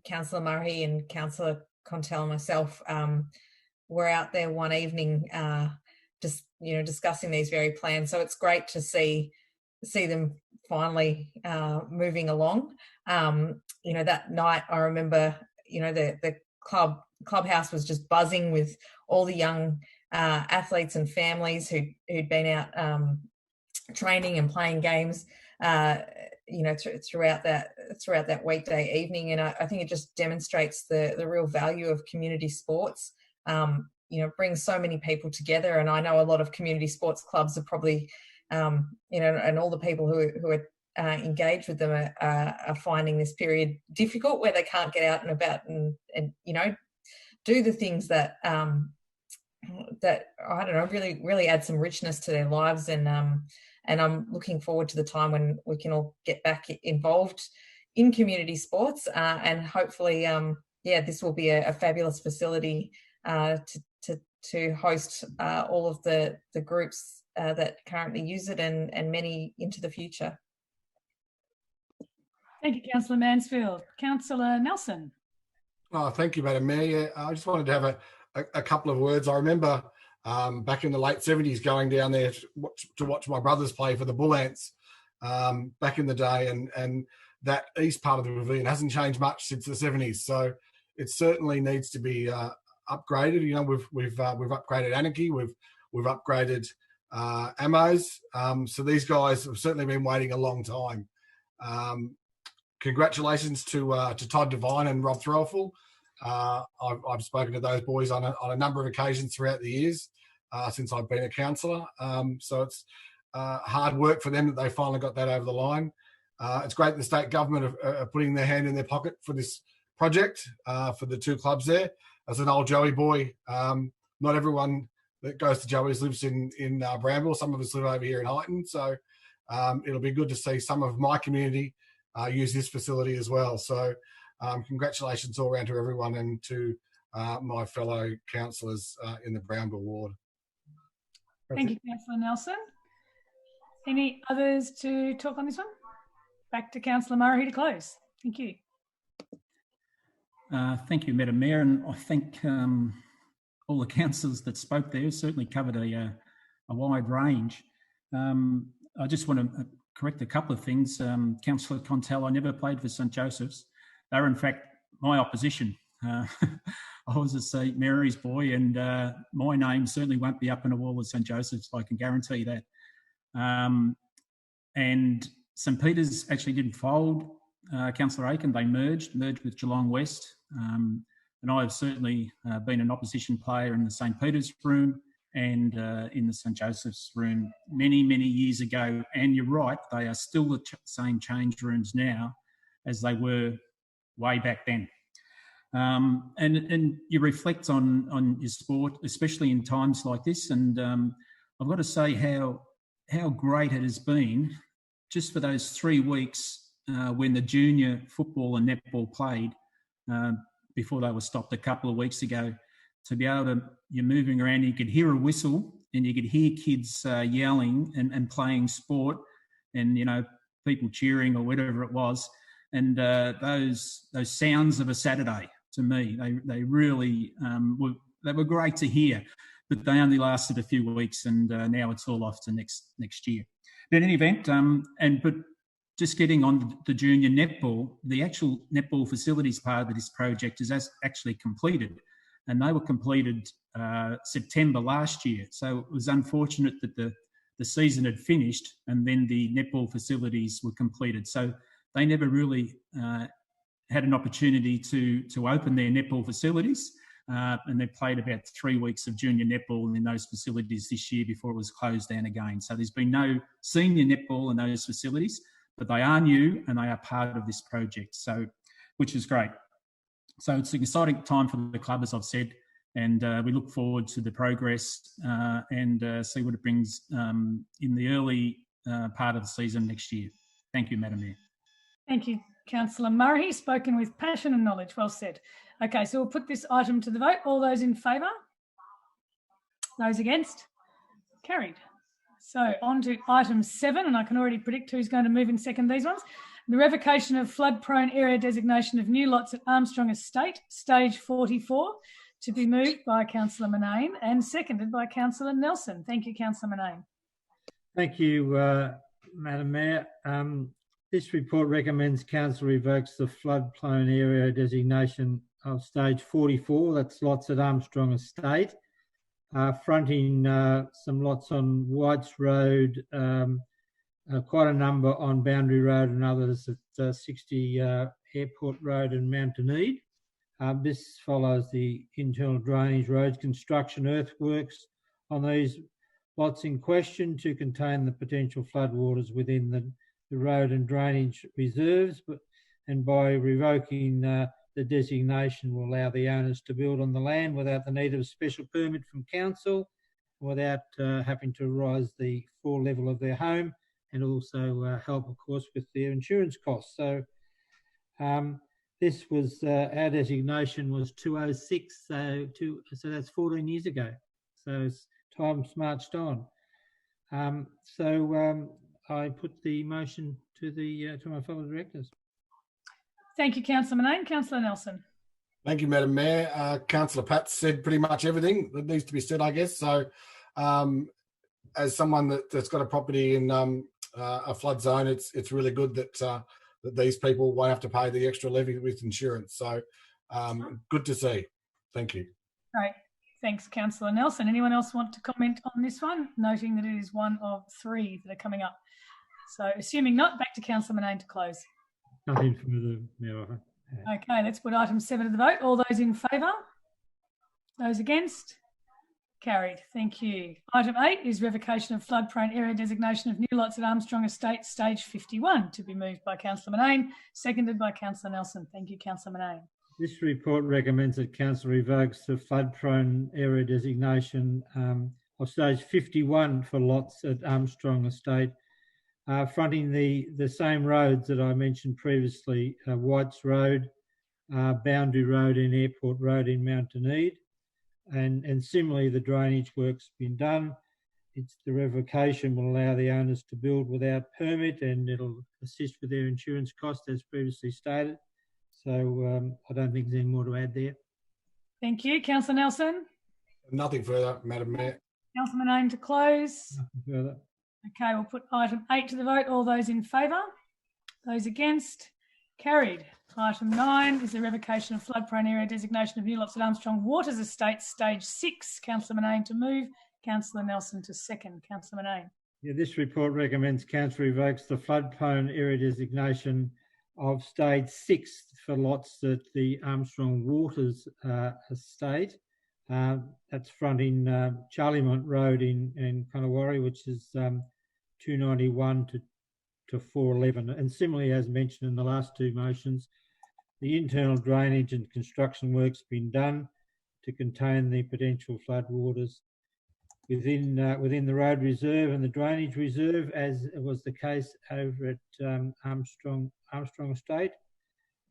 Councillor Murray and Councillor Contell and myself were out there one evening just discussing these very plans. So it's great to see them finally moving along. That night I remember, the clubhouse was just buzzing with all the young athletes and families who'd been out training and playing games, throughout that weekday evening. And I think it just demonstrates the real value of community sports. Brings so many people together. And I know a lot of community sports clubs are probably, and all the people who are engaged with them are finding this period difficult, where they can't get out and about and do the things that that I don't know really add some richness to their lives. And I'm looking forward to the time when we can all get back involved in community sports, and hopefully this will be a fabulous facility to host all of the groups that currently use it, and many into the future. Thank you, Councillor Mansfield. Councillor Nelson. Oh, thank you, Madam Mayor. I just wanted to have a couple of words. I remember back in the late 70s going down there to watch my brothers play for the Bull Ants back in the day, and that east part of the ravine hasn't changed much since the 70s. So it certainly needs to be upgraded. We've upgraded Anarchy, we've upgraded Ammos. So these guys have certainly been waiting a long time. Congratulations to Todd Devine and Rob Threlfall. I've spoken to those boys on a number of occasions throughout the years since I've been a councillor. So it's hard work for them that they finally got that over the line. It's great the state government are putting their hand in their pocket for this project for the two clubs there. As an old Joey boy, not everyone that goes to Joey's lives in Bramble. Some of us live over here in Aitken. So it'll be good to see some of my community use this facility as well. So congratulations all around to everyone and to my fellow councillors in the Bramble ward. Thank you, Councillor Nelson. Any others to talk on this one? Back to Councillor Murray to close. Thank you. Thank you, Madam Mayor, and I think all the councillors that spoke there certainly covered a wide range. I just want to correct a couple of things. Councillor Contell, I never played for St Joseph's. They were in fact my opposition. I was a St Mary's boy, and my name certainly won't be up on a wall at St Joseph's, I can guarantee that. And St Peter's actually didn't fold. Councillor Aitken, they merged with Geelong West. And I have certainly been an opposition player in the St Peter's room and in the St Joseph's room many, many years ago. And you're right, they are still the same change rooms now as they were way back then. And you reflect on your sport, especially in times like this. And I've got to say how great it has been just for those 3 weeks when the junior football and netball played before they were stopped a couple of weeks ago, to be able to, you're moving around, you could hear a whistle and you could hear kids yelling and playing sport and, people cheering or whatever it was. And those sounds of a Saturday, to me, they really were great to hear, but they only lasted a few weeks, and now it's all off to next year. But in any event, but just getting on the junior netball, the actual netball facilities part of this project is actually completed, and they were completed September last year. So it was unfortunate that the season had finished and then the netball facilities were completed. So they never really had an opportunity to open their netball facilities, and they played about 3 weeks of junior netball in those facilities this year before it was closed down again. So there's been no senior netball in those facilities, but they are new and they are part of this project, so which is great. So it's an exciting time for the club, as I've said, and we look forward to the progress and see what it brings in the early part of the season next year. Thank you, Madam Mayor. Thank you, Councillor Murray. Spoken with passion and knowledge. Well said. Okay, so we'll put this item to the vote. All those in favour? Those against? Carried. So on to item 7, and I can already predict who's going to move and second these ones. The revocation of flood-prone area designation of new lots at Armstrong Estate, stage 44, to be moved by Councillor Manane and seconded by Councillor Nelson. Thank you, Councillor Manane. Thank you, Madam Mayor. This report recommends Council revokes the floodplain area designation of stage 44, that's lots at Armstrong Estate, fronting some lots on Whites Road, quite a number on Boundary Road and others at 60 Airport Road and Mountainede. This follows the internal drainage, roads construction, earthworks on these lots in question to contain the potential floodwaters within the road and drainage reserves, and by revoking the designation will allow the owners to build on the land without the need of a special permit from council, without having to rise the floor level of their home, and also help, of course, with their insurance costs. So this was, our designation was 206, so that's 14 years ago. So time's marched on. I put the motion to my fellow directors. Thank you, Councillor Manane. Councillor Nelson. Thank you, Madam Mayor. Councillor Pat said pretty much everything that needs to be said, I guess. So as someone that's got a property in a flood zone, it's really good that these people won't have to pay the extra levy with insurance. So good to see. Thank you. Great. Thanks, Councillor Nelson. Anyone else want to comment on this one? Noting that it is one of three that are coming up. So assuming not, back to Councillor Manane to close. Nothing further, Mayor. Okay, let's put item 7 to the vote. All those in favour? Those against? Carried. Thank you. Item 8 is revocation of floodplain area designation of new lots at Armstrong Estate, stage 51, to be moved by Councillor Manane, seconded by Councillor Nelson. Thank you, Councillor Manane. This report recommends that Council revokes the flood-prone area designation of stage 51 for lots at Armstrong Estate, fronting the same roads that I mentioned previously, Whites Road, Boundary Road and Airport Road in Mountainede. And similarly, the drainage work's been done. The revocation will allow the owners to build without permit, and it'll assist with their insurance costs as previously stated. So I don't think there's any more to add there. Thank you. Councillor Nelson? Nothing further, Madam Mayor. Councillor Manane to close. Nothing further. Okay, we'll put item 8 to the vote. All those in favour? Those against? Carried. Item 9 is the revocation of floodplain area designation of new lots at Armstrong Waters Estate, stage 6. Councillor Manane to move. Councillor Nelson to second. Councillor Manane. Yeah, this report recommends Council revokes the floodplain area designation of stage 6 for lots at the Armstrong Waters Estate. That's fronting Charliemont Road in Conowari, which is 291 to 411. And similarly, as mentioned in the last two motions, the internal drainage and construction work's been done to contain the potential floodwaters within the road reserve and the drainage reserve, as was the case over at Armstrong Estate,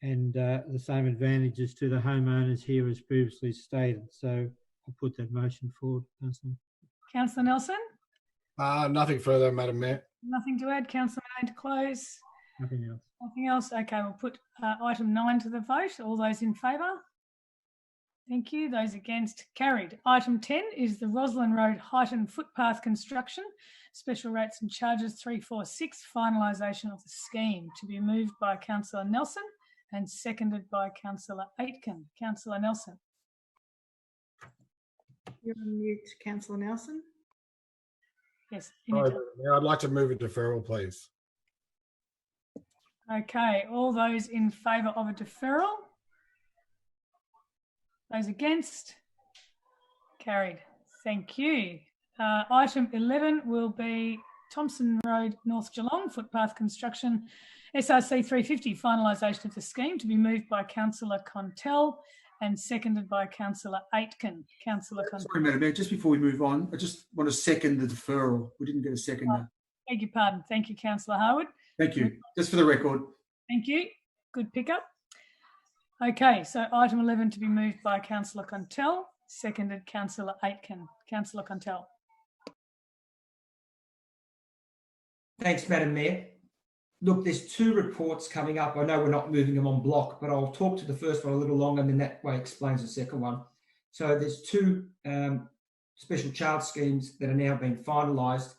and the same advantages to the homeowners here as previously stated. So I'll put that motion forward, Councillor. Councillor Nelson? Nothing further, Madam Mayor. Nothing to add. Councillor Manane to close. Nothing else. Nothing else. Okay, we'll put item 9 to the vote. All those in favour? Thank you. Those against? Carried. Item 10 is the Roslyn Road Heightened Footpath Construction, Special Rates and Charges 346, Finalisation of the scheme, to be moved by Councillor Nelson and seconded by Councillor Aitken. Councillor Nelson. You're on mute, Councillor Nelson. Yes. I'd like to move a deferral, please. Okay, all those in favour of a deferral? Those against? Carried. Thank you. Item 11 will be Thompson Road, North Geelong, Footpath Construction, SRC 350, finalisation of the scheme, to be moved by Councillor Contell and seconded by Councillor Aitken. Councillor Contell. Sorry, Madam Mayor, just before we move on, I just want to second the deferral. We didn't get a second. Beg your pardon. Thank you, Councillor Harwood. Thank you. Just for the record. Thank you. Good pickup. Okay, so item 11 to be moved by Councillor Contell, seconded Councillor Aitken. Councillor Contell. Thanks, Madam Mayor. Look, there's two reports coming up. I know we're not moving them on block, but I'll talk to the first one a little longer and then that way explains the second one. So there's two special child schemes that are now being finalised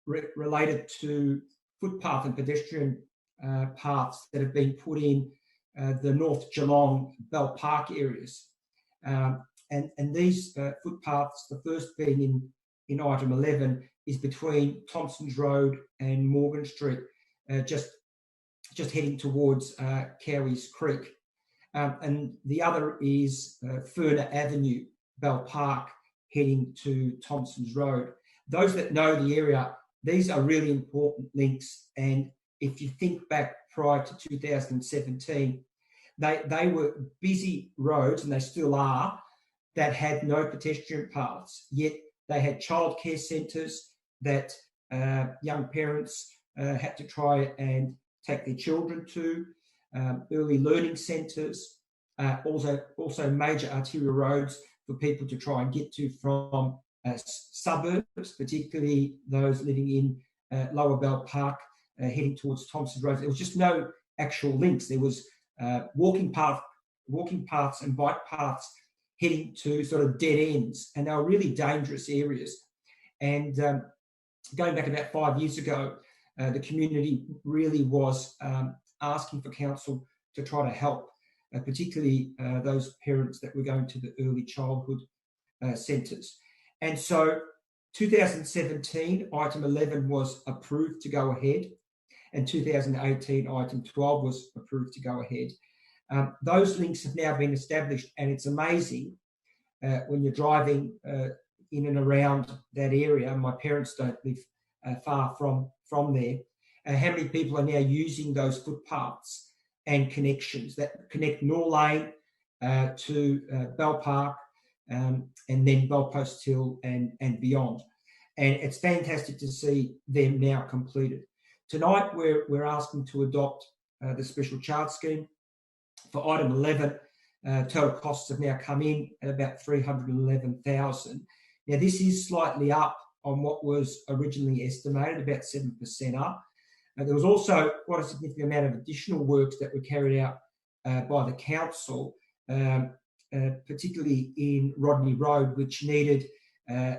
related to footpath and pedestrian paths that have been put in the North Geelong Bell Park areas. And these footpaths, the first being in item 11, is between Thompson's Road and Morgan Street, just heading towards Cowies Creek. And the other is Furner Avenue, Bell Park, heading to Thompson's Road. Those that know the area, these are really important links. And if you think back prior to 2017, they were busy roads, and they still are, that had no pedestrian paths, yet they had childcare centres that young parents had to try and take their children to, early learning centres, also major arterial roads for people to try and get to from suburbs, particularly those living in Lower Bell Park, heading towards Thompson Road. There was just no actual links. There was walking paths and bike paths heading to sort of dead ends, and they were really dangerous areas. And going back about 5 years ago, the community really was asking for council to try to help, particularly those parents that were going to the early childhood centres. And so 2017, item 11 was approved to go ahead, and 2018, item 12 was approved to go ahead. Those links have now been established, and it's amazing when you're driving in and around that area. My parents don't live far from there. How many people are now using those footpaths and connections that connect Nor Lane to Bell Park, and then Bellpost Hill and beyond. And it's fantastic to see them now completed. Tonight, we're asking to adopt the special charge scheme. For item 11, total costs have now come in at about $311,000. Now, this is slightly up on what was originally estimated, about 7% up. There was also quite a significant amount of additional works that were carried out by the council, particularly in Rodney Road, which needed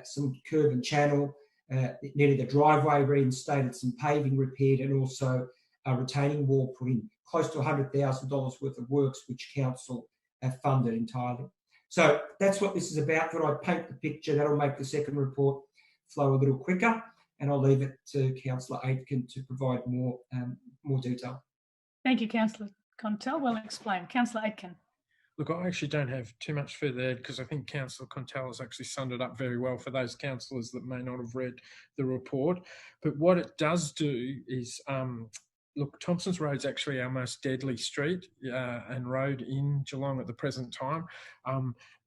some curb and channel. It needed a driveway reinstated, some paving repaired, and also a retaining wall put in. Close to $100,000 worth of works, which council have funded entirely. So that's what this is about. Thought I'd paint the picture. That'll make the second report flow a little quicker, and I'll leave it to Councillor Aitken to provide more detail. Thank you, Councillor Contell. Well explained. Councillor Aitken. Look, I actually don't have too much further because I think Councillor Contell has actually summed it up very well for those councillors that may not have read the report. But what it does do is, look, Thompson's Road is actually our most deadly street and road in Geelong at the present time.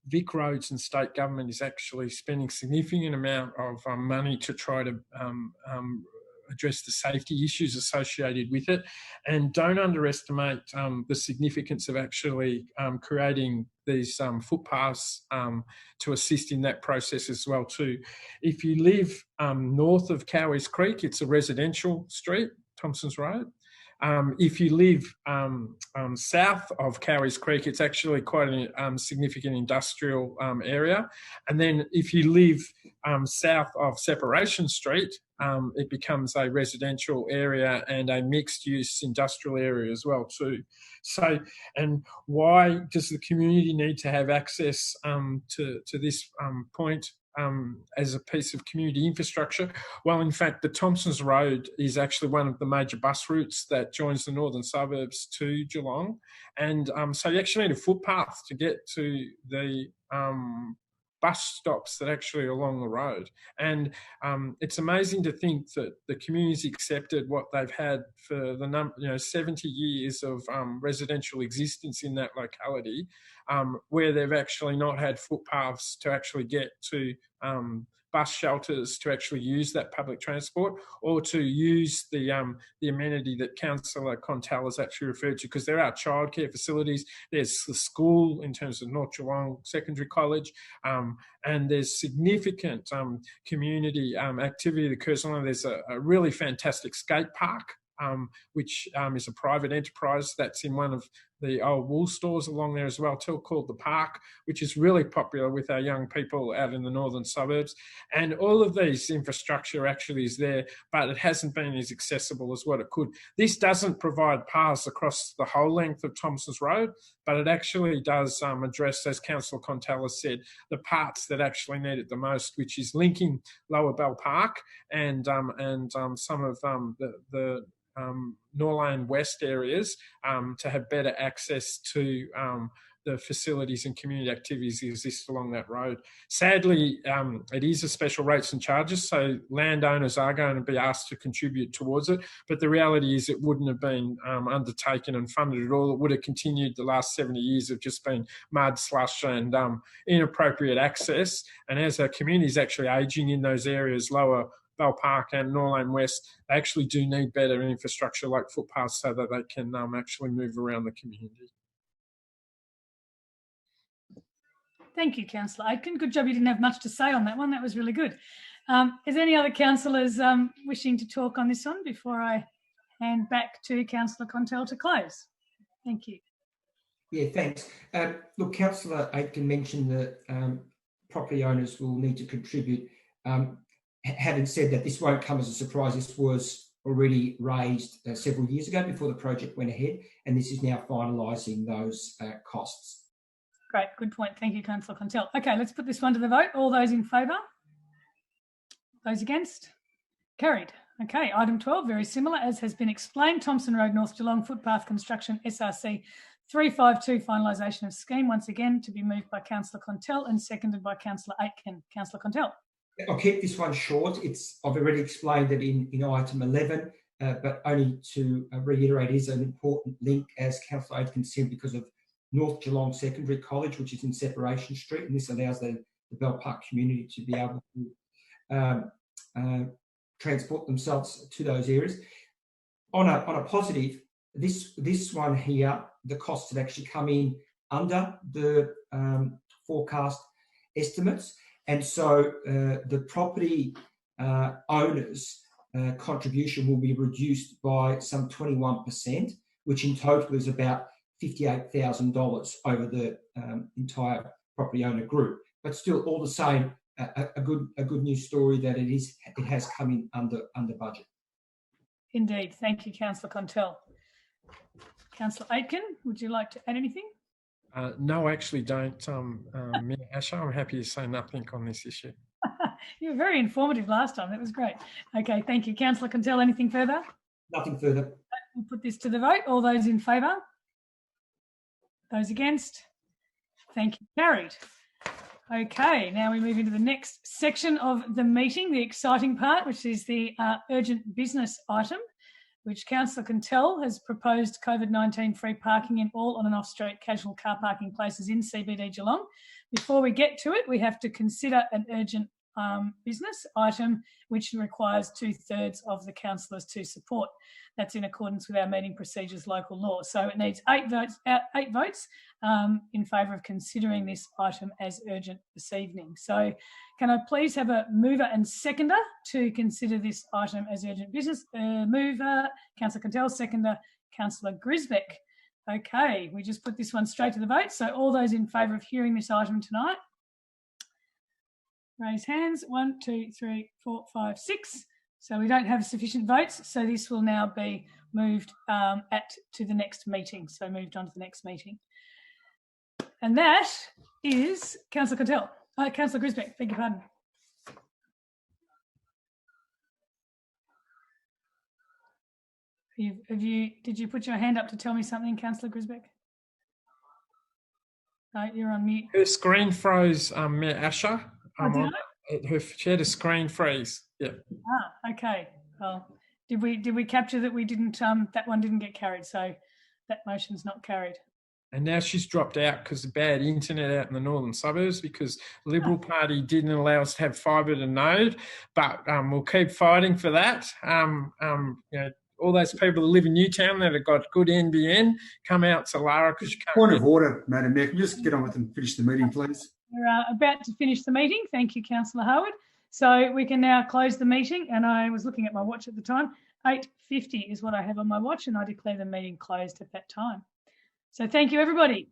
Vic Roads and state government is actually spending significant amount of money to try to address the safety issues associated with it. And don't underestimate the significance of actually creating these footpaths to assist in that process as well too. If you live north of Cowies Creek, it's a residential street, Thompson's Road. If you live south of Cowies Creek, it's actually quite a significant industrial area. And then if you live south of Separation Street, it becomes a residential area and a mixed-use industrial area as well too. So, and why does the community need to have access to this point as a piece of community infrastructure? Well, in fact, the Thompson's Road is actually one of the major bus routes that joins the northern suburbs to Geelong. And so you actually need a footpath to get to the bus stops that actually are along the road. And it's amazing to think that the community's accepted what they've had for the 70 years of residential existence in that locality, where they've actually not had footpaths to actually get to bus shelters to actually use that public transport, or to use the amenity that Councillor Contell has actually referred to, because there are childcare facilities, there's the school in terms of North Geelong Secondary College, and there's significant community activity that occurs on. There's a really fantastic skate park, which is a private enterprise that's in one of the old wool stores along there as well, too, called the Park, which is really popular with our young people out in the northern suburbs. And all of these infrastructure actually is there, but it hasn't been as accessible as what it could. This doesn't provide paths across the whole length of Thompson's Road, but it actually does address, as Councillor Contell has said, the parts that actually need it the most, which is linking Lower Bell Park and some of the Norlane West areas to have better access to the facilities and community activities that exist along that road. Sadly, it is a special rates and charges, so landowners are going to be asked to contribute towards it, but the reality is it wouldn't have been undertaken and funded at all. It would have continued the last 70 years of just been mud, slush and inappropriate access. And as our community is actually ageing in those areas, Lower Bell Park and Norlane West, they actually do need better infrastructure like footpaths so that they can actually move around the community. Thank you, Councillor Aitken. Good job you didn't have much to say on that one. That was really good. Is there any other councillors wishing to talk on this one before I hand back to Councillor Contell to close? Thank you. Yeah, thanks. Look, Councillor Aitken mentioned that property owners will need to contribute. Having said that, this won't come as a surprise. This was already raised several years ago before the project went ahead, and this is now finalising those costs. Great, good point. Thank you, Councillor Contell. Okay, let's put this one to the vote. All those in favour? Those against? Carried. Okay, item 12, very similar, as has been explained. Thompson Road, North Geelong, footpath construction, SRC 352, finalisation of scheme, once again to be moved by Councillor Contell and seconded by Councillor Aitken. Councillor Contell. I'll keep this one short. I've already explained it in item 11, but only to reiterate, it is an important link, as Councillor Aitken said, because of North Geelong Secondary College, which is in Separation Street, and this allows the Bell Park community to be able to transport themselves to those areas. On a positive, this one here, the costs have actually come in under the forecast estimates, and so the property owners' contribution will be reduced by some 21%, which in total is about $58,000 over the entire property owner group. But still, all the same, a good news story that it has come in under budget. Indeed. Thank you, Councillor Contell. Councillor Aitken, would you like to add anything? No, I actually don't, Mayor Asher. I'm happy to say nothing on this issue. You were very informative last time. That was great. Okay, thank you. Councillor Contell, anything further? Nothing further. We'll put this to the vote. All those in favour? Those against? Thank you. Carried. Okay, now we move into the next section of the meeting, the exciting part, which is the urgent business item, which Councillor Contell has proposed COVID-19 free parking in all on and off-street casual car parking places in CBD Geelong. Before we get to it, we have to consider an urgent business item which requires 2/3 of the councillors to support. That's in accordance with our meeting procedures local law. So it needs 8 votes in favour of considering this item as urgent this evening. So can I please have a mover and seconder to consider this item as urgent business? Mover, Councillor Contell, seconder, Councillor Grisbeck. Okay, we just put this one straight to the vote. So all those in favour of hearing this item tonight, raise hands. 1, 2, 3, 4, 5, 6. So we don't have sufficient votes. So this will now be moved to the next meeting. So moved on to the next meeting. And that is Councillor Contell. Councillor Grisbeck, beg your pardon. Did you put your hand up to tell me something, Councillor Grisbeck? No, you're on mute. Her screen froze, Mayor Asher. She had a screen freeze. Yeah. Okay. Well, did we capture that we didn't? That one didn't get carried, so that motion's not carried. And now she's dropped out because of bad internet out in the northern suburbs, because the Liberal Party didn't allow us to have fibre to node. But we'll keep fighting for that. All those people that live in Newtown that have got good NBN, come out to Lara because you can't. Point of order, Madam Mayor. Can you just get on with and finish the meeting, please? We're about to finish the meeting. Thank you, Councillor Howard. So we can now close the meeting. And I was looking at my watch at the time. 8:50 is what I have on my watch, and I declare the meeting closed at that time. So thank you, everybody.